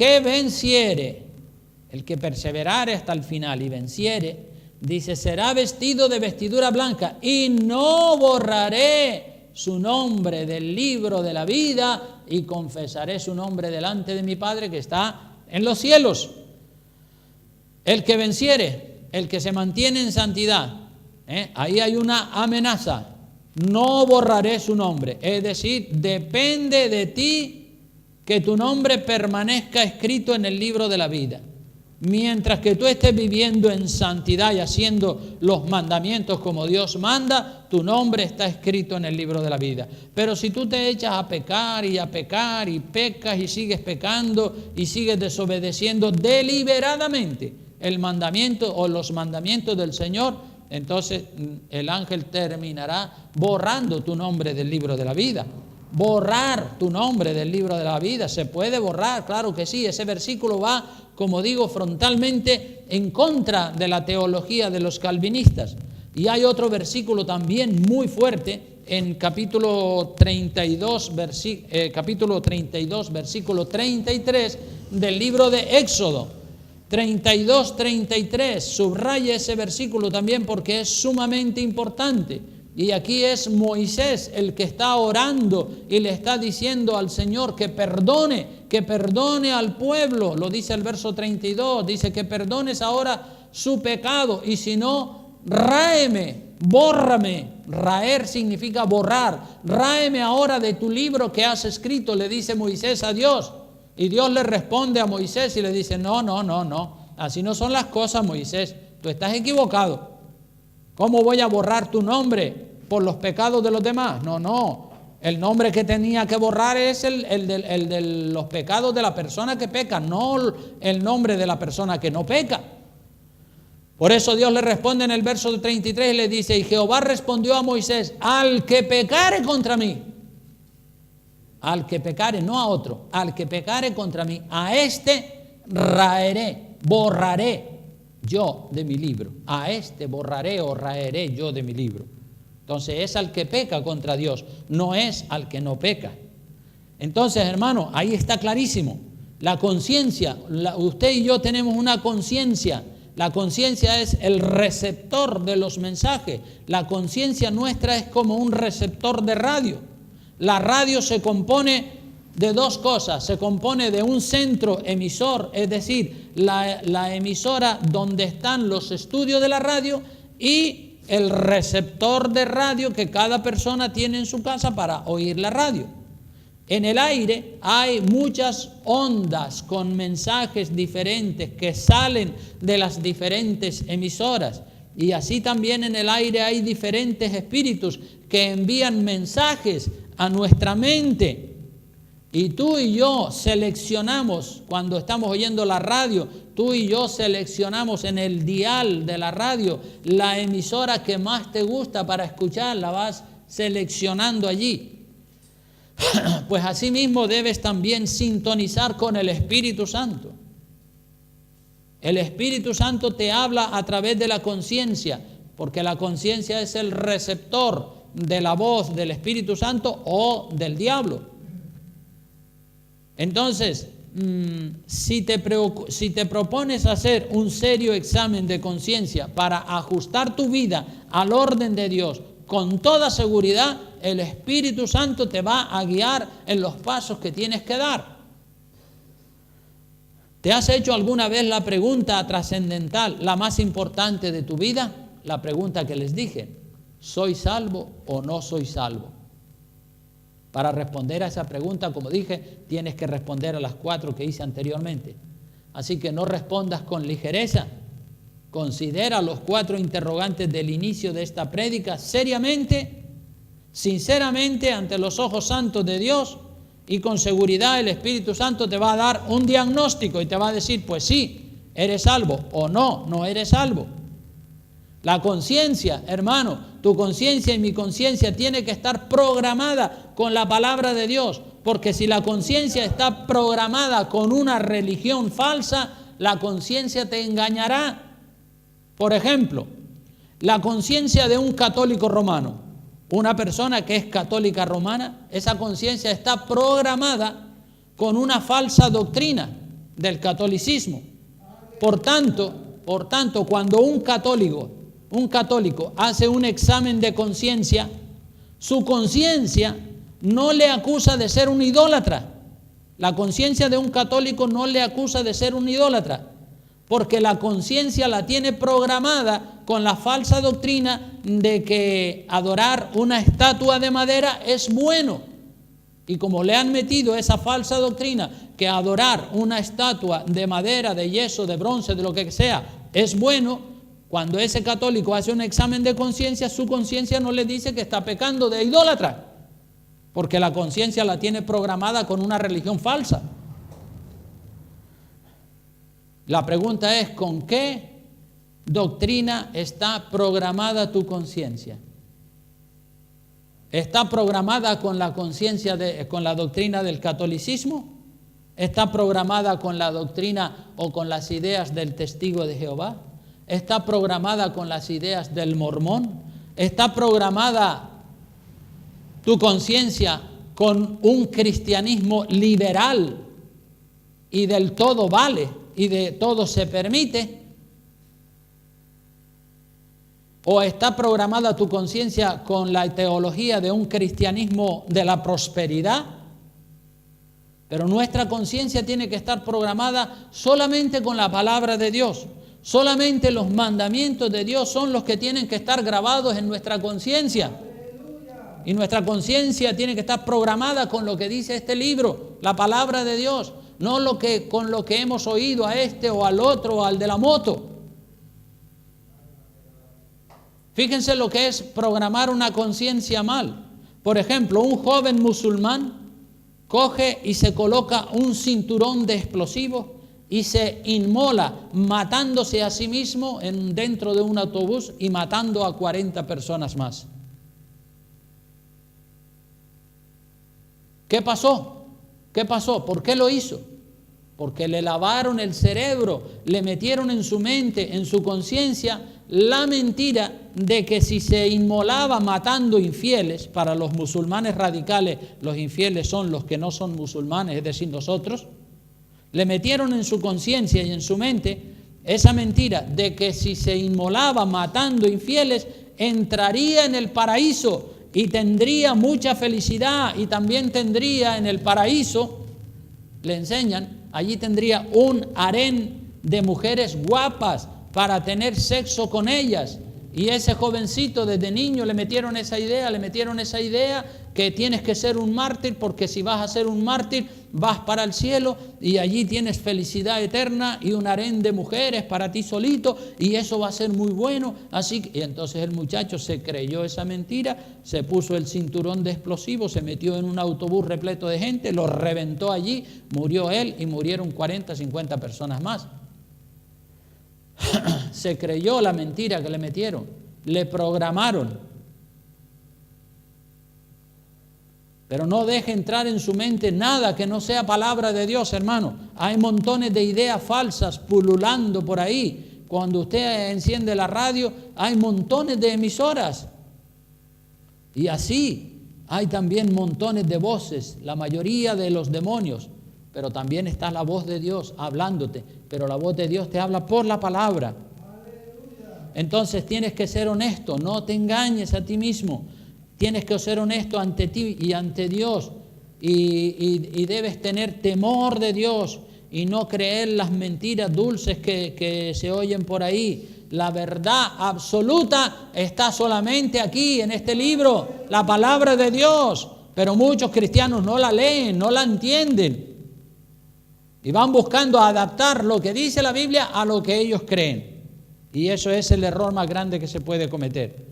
que perseverare hasta el final y venciere, dice, será vestido de vestidura blanca y no borraré su nombre del libro de la vida y confesaré su nombre delante de mi Padre que está en los cielos. El que venciere, el que se mantiene en santidad, ahí hay una amenaza, no borraré su nombre, es decir, depende de ti que tu nombre permanezca escrito en el libro de la vida. Mientras que tú estés viviendo en santidad y haciendo los mandamientos como Dios manda, tu nombre está escrito en el libro de la vida. Pero si tú te echas a pecar y pecas y sigues pecando y sigues desobedeciendo deliberadamente el mandamiento o los mandamientos del Señor, entonces el ángel terminará borrando tu nombre del libro de la vida. Borrar tu nombre del libro de la vida, ¿se puede borrar? Claro que sí. Ese versículo va, como digo, frontalmente en contra de la teología de los calvinistas. Y hay otro versículo también muy fuerte en capítulo 32, versículo 33 del libro de Éxodo. 32-33, subraya ese versículo también porque es sumamente importante. Y aquí es Moisés el que está orando y le está diciendo al Señor que perdone al pueblo. Lo dice el verso 32, dice que perdones ahora su pecado y si no, ráeme, bórrame. Raer significa borrar. Ráeme ahora de tu libro que has escrito, le dice Moisés a Dios. Y Dios le responde a Moisés y le dice, no, así no son las cosas, Moisés, tú estás equivocado. ¿Cómo voy a borrar tu nombre por los pecados de los demás? No. El nombre que tenía que borrar es el de los pecados de la persona que peca, no el nombre de la persona que no peca. Por eso Dios le responde en el verso 33 y le dice, y Jehová respondió a Moisés, al que pecare contra mí, al que pecare, no a otro, al que pecare contra mí, a este raeré, borraré yo de mi libro. A este borraré o raeré yo de mi libro. Entonces es al que peca contra Dios, no es al que no peca. Entonces, hermano, ahí está clarísimo. La conciencia, usted y yo tenemos una conciencia. La conciencia es el receptor de los mensajes. La conciencia nuestra es como un receptor de radio. La radio se compone de dos cosas, se compone de un centro emisor, es decir, la emisora donde están los estudios de la radio y el receptor de radio que cada persona tiene en su casa para oír la radio. En el aire hay muchas ondas con mensajes diferentes que salen de las diferentes emisoras y así también en el aire hay diferentes espíritus que envían mensajes a nuestra mente. Y tú y yo seleccionamos, cuando estamos oyendo la radio, tú y yo seleccionamos en el dial de la radio la emisora que más te gusta para escuchar, la vas seleccionando allí. Pues así mismo debes también sintonizar con el Espíritu Santo. El Espíritu Santo te habla a través de la conciencia, porque la conciencia es el receptor de la voz del Espíritu Santo o del diablo. Entonces, si te propones hacer un serio examen de conciencia para ajustar tu vida al orden de Dios, con toda seguridad, el Espíritu Santo te va a guiar en los pasos que tienes que dar. ¿Te has hecho alguna vez la pregunta trascendental, la más importante de tu vida? La pregunta que les dije, ¿soy salvo o no soy salvo? Para responder a esa pregunta, como dije, tienes que responder a las 4 que hice anteriormente. Así que no respondas con ligereza. Considera los 4 interrogantes del inicio de esta prédica seriamente, sinceramente, ante los ojos santos de Dios, y con seguridad el Espíritu Santo te va a dar un diagnóstico y te va a decir, pues sí, eres salvo, o no, no eres salvo. La conciencia, hermano, tu conciencia y mi conciencia tiene que estar programada con la palabra de Dios, Porque si la conciencia está programada con una religión falsa, la conciencia te engañará. Por ejemplo, la conciencia de un católico romano, una persona que es católica romana, esa conciencia está programada con una falsa doctrina del catolicismo. Por tanto, cuando un católico hace un examen de conciencia, su conciencia no le acusa de ser un idólatra. La conciencia de un católico no le acusa de ser un idólatra, porque la conciencia la tiene programada con la falsa doctrina de que adorar una estatua de madera es bueno. Y como le han metido esa falsa doctrina que adorar una estatua de madera, de yeso, de bronce, de lo que sea, es bueno, cuando ese católico hace un examen de conciencia, su conciencia no le dice que está pecando de idólatra, porque la conciencia la tiene programada con una religión falsa. La pregunta es, ¿con qué doctrina está programada tu conciencia? ¿Está programada con la conciencia con la doctrina del catolicismo? ¿Está programada con la doctrina o con las ideas del testigo de Jehová? ¿Está programada con las ideas del mormón? ¿Está programada tu conciencia con un cristianismo liberal y del todo vale y de todo se permite? ¿O está programada tu conciencia con la teología de un cristianismo de la prosperidad? Pero nuestra conciencia tiene que estar programada solamente con la palabra de Dios. Solamente los mandamientos de Dios son los que tienen que estar grabados en nuestra conciencia. Y nuestra conciencia tiene que estar programada con lo que dice este libro, la palabra de Dios, no con lo que hemos oído a este o al otro o al de la moto. Fíjense lo que es programar una conciencia mal. Por ejemplo, un joven musulmán coge y se coloca un cinturón de explosivos y se inmola matándose a sí mismo dentro de un autobús y matando a 40 personas más. ¿Qué pasó? ¿Qué pasó? ¿Por qué lo hizo? Porque le lavaron el cerebro, le metieron en su mente, en su conciencia, la mentira de que si se inmolaba matando infieles, para los musulmanes radicales, los infieles son los que no son musulmanes, es decir, nosotros, le metieron en su conciencia y en su mente esa mentira de que si se inmolaba matando infieles, entraría en el paraíso y tendría mucha felicidad y también tendría en el paraíso, le enseñan, allí tendría un harén de mujeres guapas para tener sexo con ellas. Y ese jovencito desde niño le metieron esa idea que tienes que ser un mártir, porque si vas a ser un mártir vas para el cielo y allí tienes felicidad eterna y un harén de mujeres para ti solito y eso va a ser muy bueno. Y entonces el muchacho se creyó esa mentira, se puso el cinturón de explosivos, se metió en un autobús repleto de gente, lo reventó allí, murió él y murieron 40, 50 personas más. Se creyó la mentira que le metieron, le programaron. Pero no deje entrar en su mente nada que no sea palabra de Dios, hermano. Hay montones de ideas falsas pululando por ahí. Cuando usted enciende la radio, hay montones de emisoras. Y así hay también montones de voces, la mayoría de los demonios. Pero también está la voz de Dios hablándote. Pero la voz de Dios te habla por la palabra. Entonces tienes que ser honesto, no te engañes a ti mismo. Tienes que ser honesto ante ti y ante Dios. Y debes tener temor de Dios y no creer las mentiras dulces que se oyen por ahí. La verdad absoluta está solamente aquí, en este libro, la palabra de Dios. Pero muchos cristianos no la leen, no la entienden. Y van buscando adaptar lo que dice la Biblia a lo que ellos creen. Y eso es el error más grande que se puede cometer.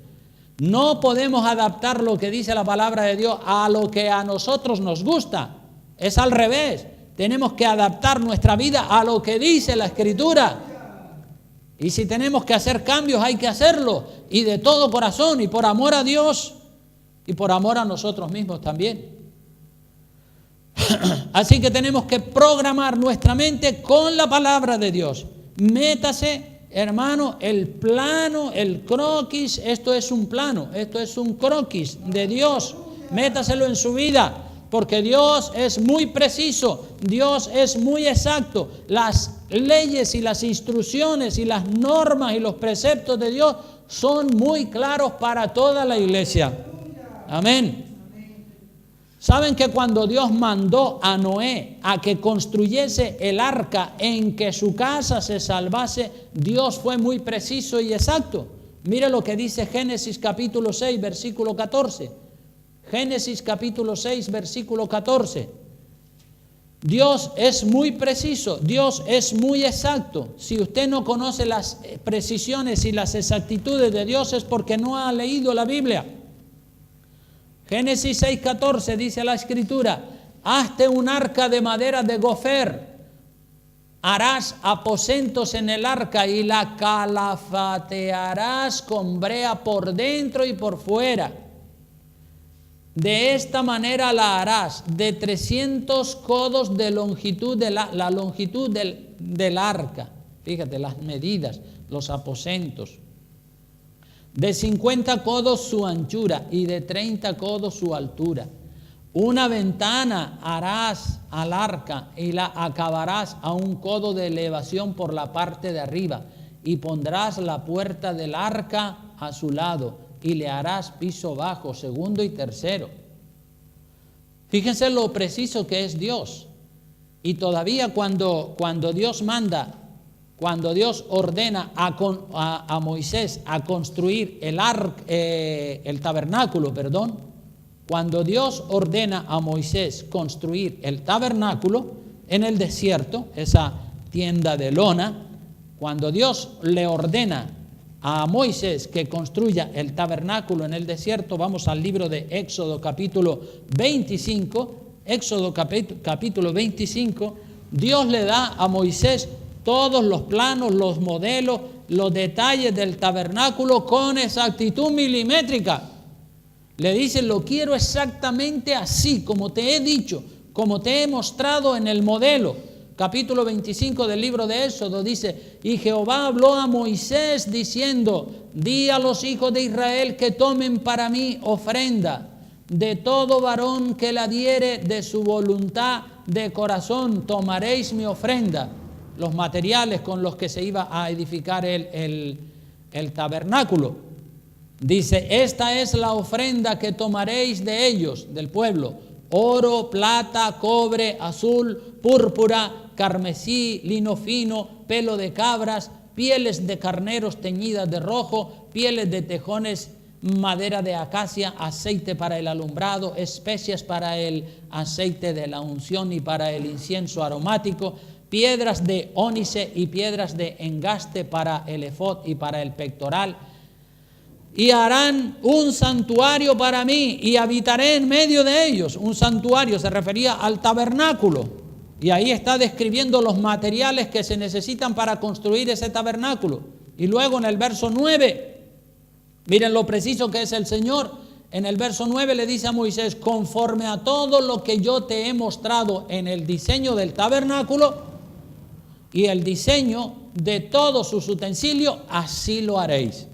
No podemos adaptar lo que dice la palabra de Dios a lo que a nosotros nos gusta. Es al revés. Tenemos que adaptar nuestra vida a lo que dice la Escritura. Y si tenemos que hacer cambios, hay que hacerlo. Y de todo corazón, y por amor a Dios, y por amor a nosotros mismos también. Así que tenemos que programar nuestra mente con la palabra de Dios. Métase, hermano, el plano, el croquis, esto es un plano, esto es un croquis de Dios. Métaselo en su vida, porque Dios es muy preciso, Dios es muy exacto. Las leyes y las instrucciones y las normas y los preceptos de Dios son muy claros para toda la iglesia. Amén. ¿Saben que cuando Dios mandó a Noé a que construyese el arca en que su casa se salvase, Dios fue muy preciso y exacto? Mire lo que dice Génesis capítulo 6, versículo 14. Génesis capítulo 6, versículo 14. Dios es muy preciso, Dios es muy exacto. Si usted no conoce las precisiones y las exactitudes de Dios es porque no ha leído la Biblia. Génesis 6:14 dice la Escritura: hazte un arca de madera de gofer, harás aposentos en el arca y la calafatearás con brea por dentro y por fuera. De esta manera la harás de 300 codos de longitud, la longitud del arca. Fíjate las medidas, los aposentos. De 50 codos su anchura y de 30 codos su altura. Una ventana harás al arca y la acabarás a 1 codo de elevación por la parte de arriba, y pondrás la puerta del arca a su lado y le harás piso bajo, segundo y tercero. Fíjense lo preciso que es Dios. Y todavía cuando Dios manda, cuando Dios ordena a Moisés a construir el tabernáculo, cuando Dios ordena a Moisés construir el tabernáculo en el desierto, esa tienda de lona, cuando Dios le ordena a Moisés que construya el tabernáculo en el desierto, vamos al libro de Éxodo capítulo 25, Éxodo capítulo 25, Dios le da a Moisés todos los planos, los modelos, los detalles del tabernáculo con exactitud milimétrica. Le dice: lo quiero exactamente así, como te he dicho, como te he mostrado en el modelo. Capítulo 25 del libro de Éxodo dice: y Jehová habló a Moisés diciendo: di a los hijos de Israel que tomen para mí ofrenda. De todo varón que la diere de su voluntad de corazón tomaréis mi ofrenda. Los materiales con los que se iba a edificar el tabernáculo. Dice: esta es la ofrenda que tomaréis de ellos, del pueblo: oro, plata, cobre, azul, púrpura, carmesí, lino fino, pelo de cabras, pieles de carneros teñidas de rojo, pieles de tejones, madera de acacia, aceite para el alumbrado, especias para el aceite de la unción y para el incienso aromático, piedras de ónice y piedras de engaste para el efod y para el pectoral. Y harán un santuario para mí y habitaré en medio de ellos. Un santuario se refería al tabernáculo. Y ahí está describiendo los materiales que se necesitan para construir ese tabernáculo. Y luego en el verso 9, miren lo preciso que es el Señor. En el verso 9 le dice a Moisés: conforme a todo lo que yo te he mostrado en el diseño del tabernáculo y el diseño de todos sus utensilios, así lo haréis.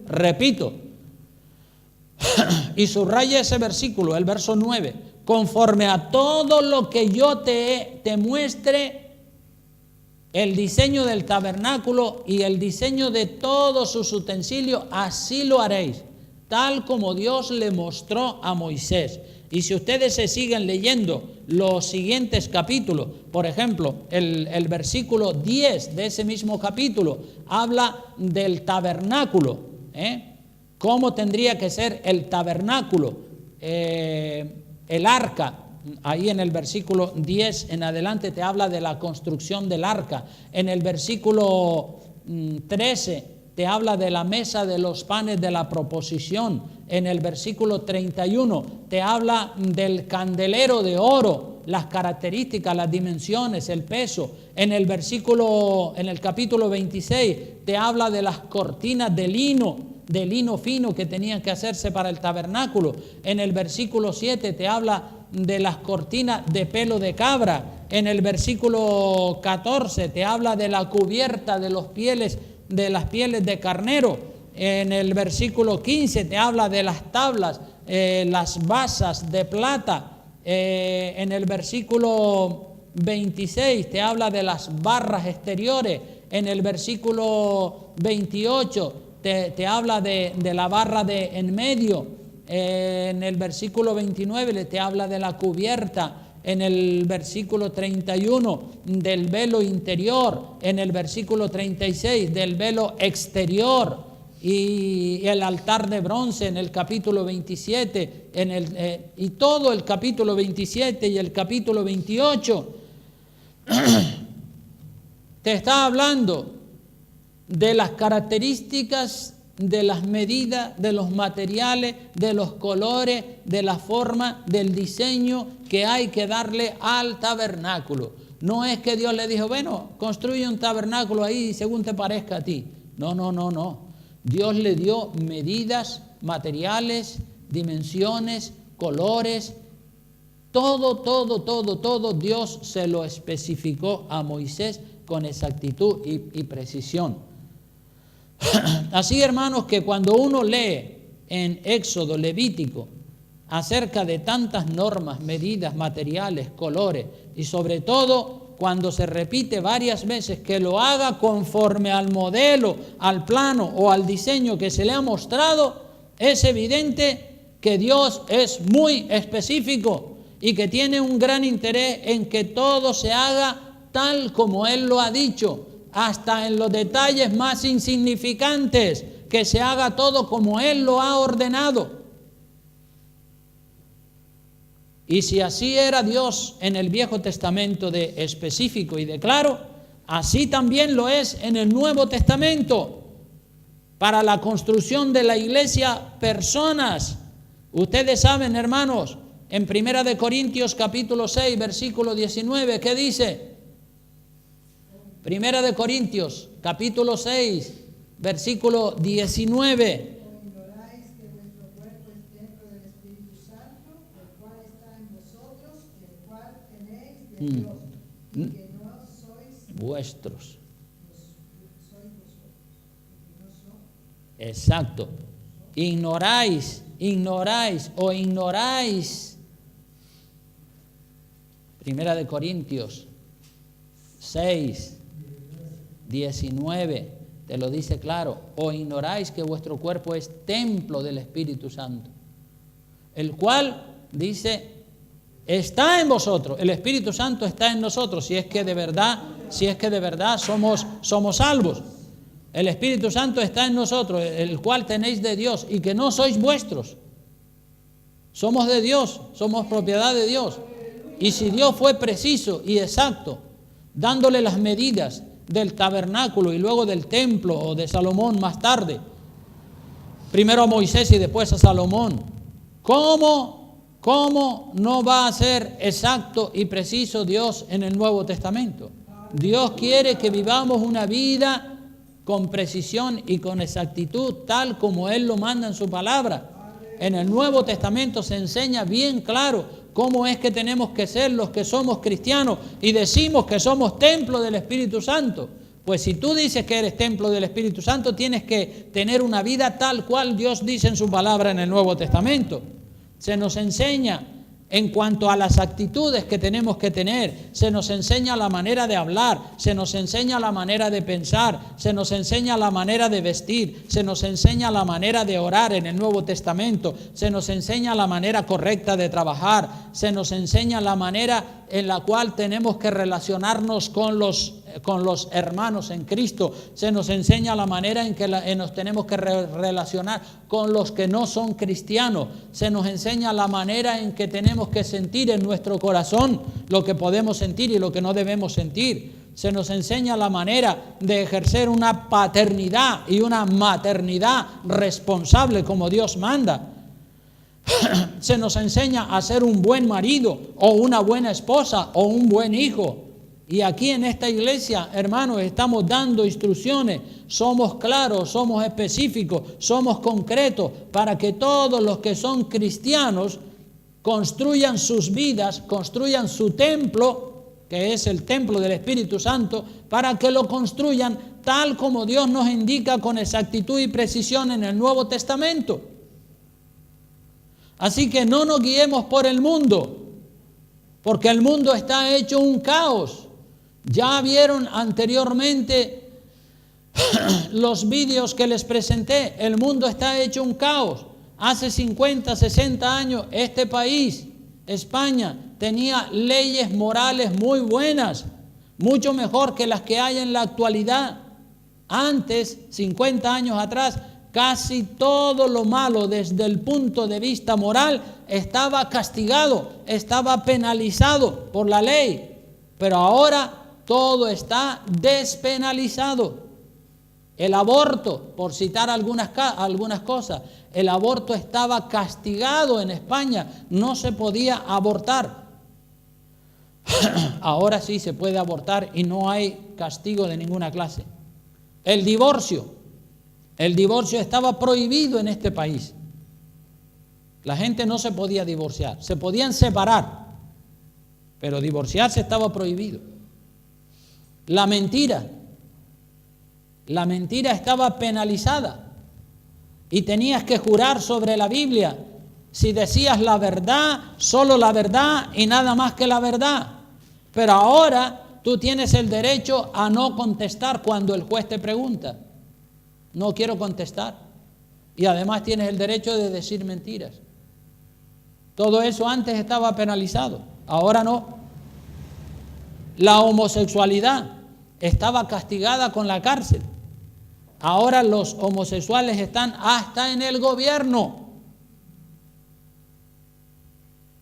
Repito, y subraya ese versículo, el verso 9: conforme a todo lo que yo te muestre, el diseño del tabernáculo y el diseño de todos sus utensilios, así lo haréis, tal como Dios le mostró a Moisés. Y si ustedes se siguen leyendo los siguientes capítulos, por ejemplo, el versículo 10 de ese mismo capítulo habla del tabernáculo. ¿Cómo tendría que ser el tabernáculo? El arca, ahí en el versículo 10 en adelante te habla de la construcción del arca. En el versículo 13 te habla de la mesa de los panes de la proposición. En el versículo 31 te habla del candelero de oro, las características, las dimensiones, el peso. En el capítulo 26 te habla de las cortinas de lino fino que tenían que hacerse para el tabernáculo. En el versículo 7 te habla de las cortinas de pelo de cabra. En el versículo 14 te habla de la cubierta de las pieles de carnero. En el versículo 15 te habla de las tablas, las basas de plata. En el versículo 26 te habla de las barras exteriores. En el versículo 28 te habla de la barra de en medio. En el versículo 29 te habla de la cubierta. En el versículo 31 del velo interior. En el versículo 36 del velo exterior. Y el altar de bronce en el capítulo 27. Y todo el capítulo 27 y el capítulo 28 te está hablando de las características, de las medidas, de los materiales, de los colores, de la forma, del diseño que hay que darle al tabernáculo. No es que Dios le dijo, bueno, construye un tabernáculo ahí según te parezca a ti. No. Dios le dio medidas, materiales, dimensiones, colores, todo Dios se lo especificó a Moisés con exactitud y precisión. Así, hermanos, que cuando uno lee en Éxodo, Levítico, acerca de tantas normas, medidas, materiales, colores, y sobre todo cuando se repite varias veces que lo haga conforme al modelo, al plano o al diseño que se le ha mostrado, es evidente que Dios es muy específico y que tiene un gran interés en que todo se haga tal como Él lo ha dicho, hasta en los detalles más insignificantes, que se haga todo como Él lo ha ordenado. Y si así era Dios en el Viejo Testamento de específico y de claro, así también lo es en el Nuevo Testamento. Para la construcción de la iglesia, personas. Ustedes saben, hermanos, en 1 Corintios capítulo 6, versículo 19, ¿qué dice? 1 Corintios capítulo 6, versículo 19. Vuestros. Exacto. Ignoráis. 1 Corintios 6, 19, te lo dice claro. O ignoráis que vuestro cuerpo es templo del Espíritu Santo, el cual, dice, está en vosotros. El Espíritu Santo está en nosotros, si es que de verdad somos salvos. El Espíritu Santo está en nosotros, el cual tenéis de Dios, y que no sois vuestros. Somos de Dios, somos propiedad de Dios. Y si Dios fue preciso y exacto, dándole las medidas del tabernáculo y luego del templo o de Salomón más tarde, primero a Moisés y después a Salomón, ¿cómo no va a ser exacto y preciso Dios en el Nuevo Testamento? Dios quiere que vivamos una vida con precisión y con exactitud, tal como Él lo manda en su palabra. En el Nuevo Testamento se enseña bien claro cómo es que tenemos que ser los que somos cristianos y decimos que somos templo del Espíritu Santo. Pues si tú dices que eres templo del Espíritu Santo, tienes que tener una vida tal cual Dios dice en su palabra en el Nuevo Testamento. Se nos enseña en cuanto a las actitudes que tenemos que tener, se nos enseña la manera de hablar, se nos enseña la manera de pensar, se nos enseña la manera de vestir, se nos enseña la manera de orar en el Nuevo Testamento, se nos enseña la manera correcta de trabajar, se nos enseña la manera en la cual tenemos que relacionarnos con los hermanos en Cristo, se nos enseña la manera en que nos tenemos que relacionar con los que no son cristianos, se nos enseña la manera en que tenemos que sentir en nuestro corazón lo que podemos sentir y lo que no debemos sentir. Se nos enseña la manera de ejercer una paternidad y una maternidad responsable como Dios manda. Se nos enseña a ser un buen marido o una buena esposa o un buen hijo. Y aquí en esta iglesia, hermanos, estamos dando instrucciones, somos claros, somos específicos, somos concretos, para que todos los que son cristianos construyan sus vidas, construyan su templo, que es el templo del Espíritu Santo, para que lo construyan tal como Dios nos indica con exactitud y precisión en el Nuevo Testamento. Así que no nos guiemos por el mundo, porque el mundo está hecho un caos. Ya vieron anteriormente los vídeos que les presenté. El mundo está hecho un caos. Hace 50, 60 años este país, España, tenía leyes morales muy buenas, mucho mejor que las que hay en la actualidad. Antes, 50 años atrás, casi todo lo malo desde el punto de vista moral estaba castigado, estaba penalizado por la ley. Pero ahora todo está despenalizado. El aborto, por citar algunas cosas, el aborto estaba castigado en España, no se podía abortar. Ahora sí se puede abortar y no hay castigo de ninguna clase. El divorcio estaba prohibido en este país. La gente no se podía divorciar, se podían separar, pero divorciarse estaba prohibido. La mentira estaba penalizada y tenías que jurar sobre la Biblia si decías la verdad, solo la verdad y nada más que la verdad. Pero ahora tú tienes el derecho a no contestar cuando el juez te pregunta. No quiero contestar. Y además tienes el derecho de decir mentiras. Todo eso antes estaba penalizado, ahora no. La homosexualidad estaba castigada con la cárcel. Ahora los homosexuales están hasta en el gobierno.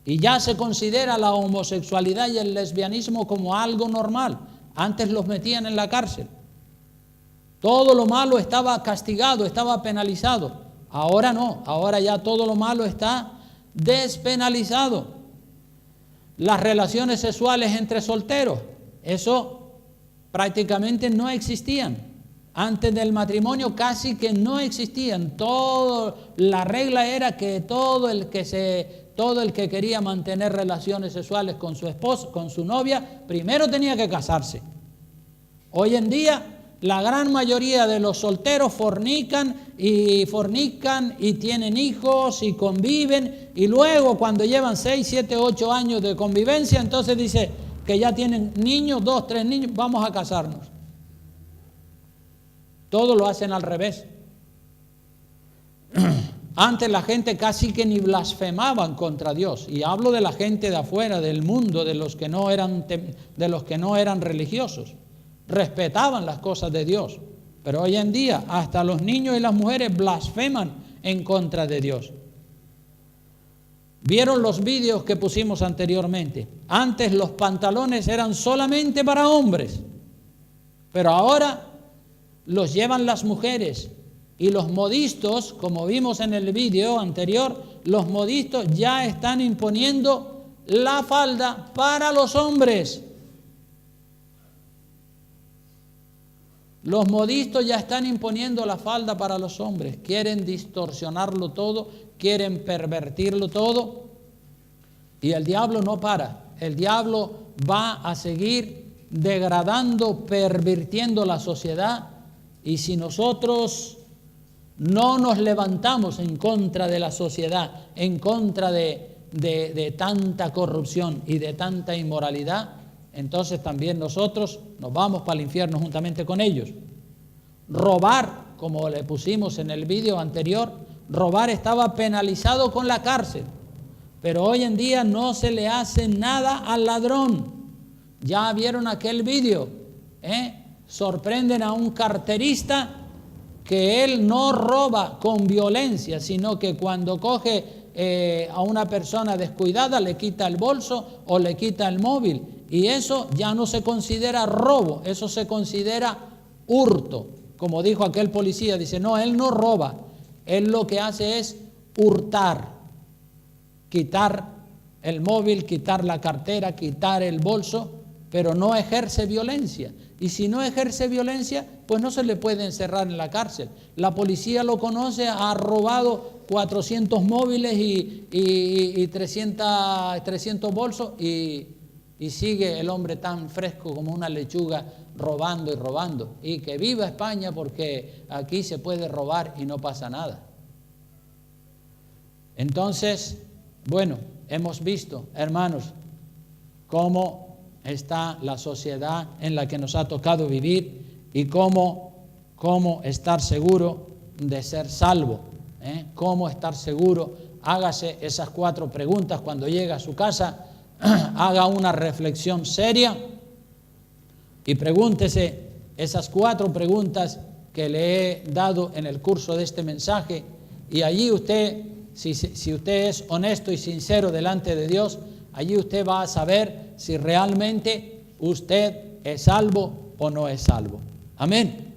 Y ya se considera la homosexualidad y el lesbianismo como algo normal. Antes los metían en la cárcel. Todo lo malo estaba castigado, estaba penalizado. Ahora no, ahora ya todo lo malo está despenalizado. Las relaciones sexuales entre solteros, eso prácticamente no existían. Antes del matrimonio casi que no existían. La regla era que todo el que quería mantener relaciones sexuales con su esposo, con su novia, primero tenía que casarse. Hoy en día la gran mayoría de los solteros fornican y tienen hijos y conviven, y luego cuando llevan 6, 7, 8 años de convivencia, entonces dice que ya tienen niños, 2, 3 niños, vamos a casarnos. Todo lo hacen al revés. Antes la gente casi que ni blasfemaban contra Dios, y hablo de la gente de afuera, del mundo, de los que no eran religiosos. Respetaban las cosas de Dios, pero hoy en día hasta los niños y las mujeres blasfeman en contra de Dios. ¿Vieron los vídeos que pusimos anteriormente? Antes los pantalones eran solamente para hombres, pero ahora los llevan las mujeres. Y los modistos, como vimos en el vídeo anterior, los modistos ya están imponiendo la falda para los hombres. Los modistos ya están imponiendo la falda para los hombres. Quieren distorsionarlo todo, quieren pervertirlo todo. Y el diablo no para. El diablo va a seguir degradando, pervirtiendo la sociedad. Y si nosotros no nos levantamos en contra de la sociedad, en contra de tanta corrupción y de tanta inmoralidad, entonces también nosotros nos vamos para el infierno juntamente con ellos. Robar, como le pusimos en el vídeo anterior, robar estaba penalizado con la cárcel, pero hoy en día no se le hace nada al ladrón. Ya vieron aquel vídeo, sorprenden a un carterista que él no roba con violencia, sino que cuando coge a una persona descuidada le quita el bolso o le quita el móvil, y eso ya no se considera robo, eso se considera hurto. Como dijo aquel policía, dice, no, él no roba, él lo que hace es hurtar, quitar el móvil, quitar la cartera, quitar el bolso, pero no ejerce violencia. Y si no ejerce violencia, pues no se le puede encerrar en la cárcel. La policía lo conoce, ha robado 400 móviles y 300 bolsos y sigue el hombre tan fresco como una lechuga robando y robando. Y que viva España, porque aquí se puede robar y no pasa nada. Entonces, bueno, hemos visto, hermanos, cómo está la sociedad en la que nos ha tocado vivir y cómo estar seguro de ser salvo, cómo estar seguro. Hágase esas 4 preguntas cuando llegue a su casa, haga una reflexión seria y pregúntese esas 4 preguntas que le he dado en el curso de este mensaje, y allí usted, si usted es honesto y sincero delante de Dios, allí usted va a saber si realmente usted es salvo o no es salvo. Amén.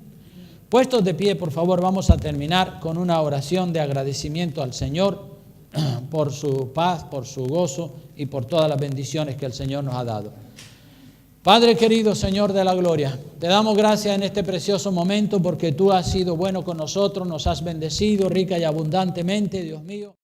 Puestos de pie, por favor, vamos a terminar con una oración de agradecimiento al Señor por su paz, por su gozo y por todas las bendiciones que el Señor nos ha dado. Padre querido, Señor de la gloria, te damos gracias en este precioso momento porque tú has sido bueno con nosotros, nos has bendecido rica y abundantemente, Dios mío.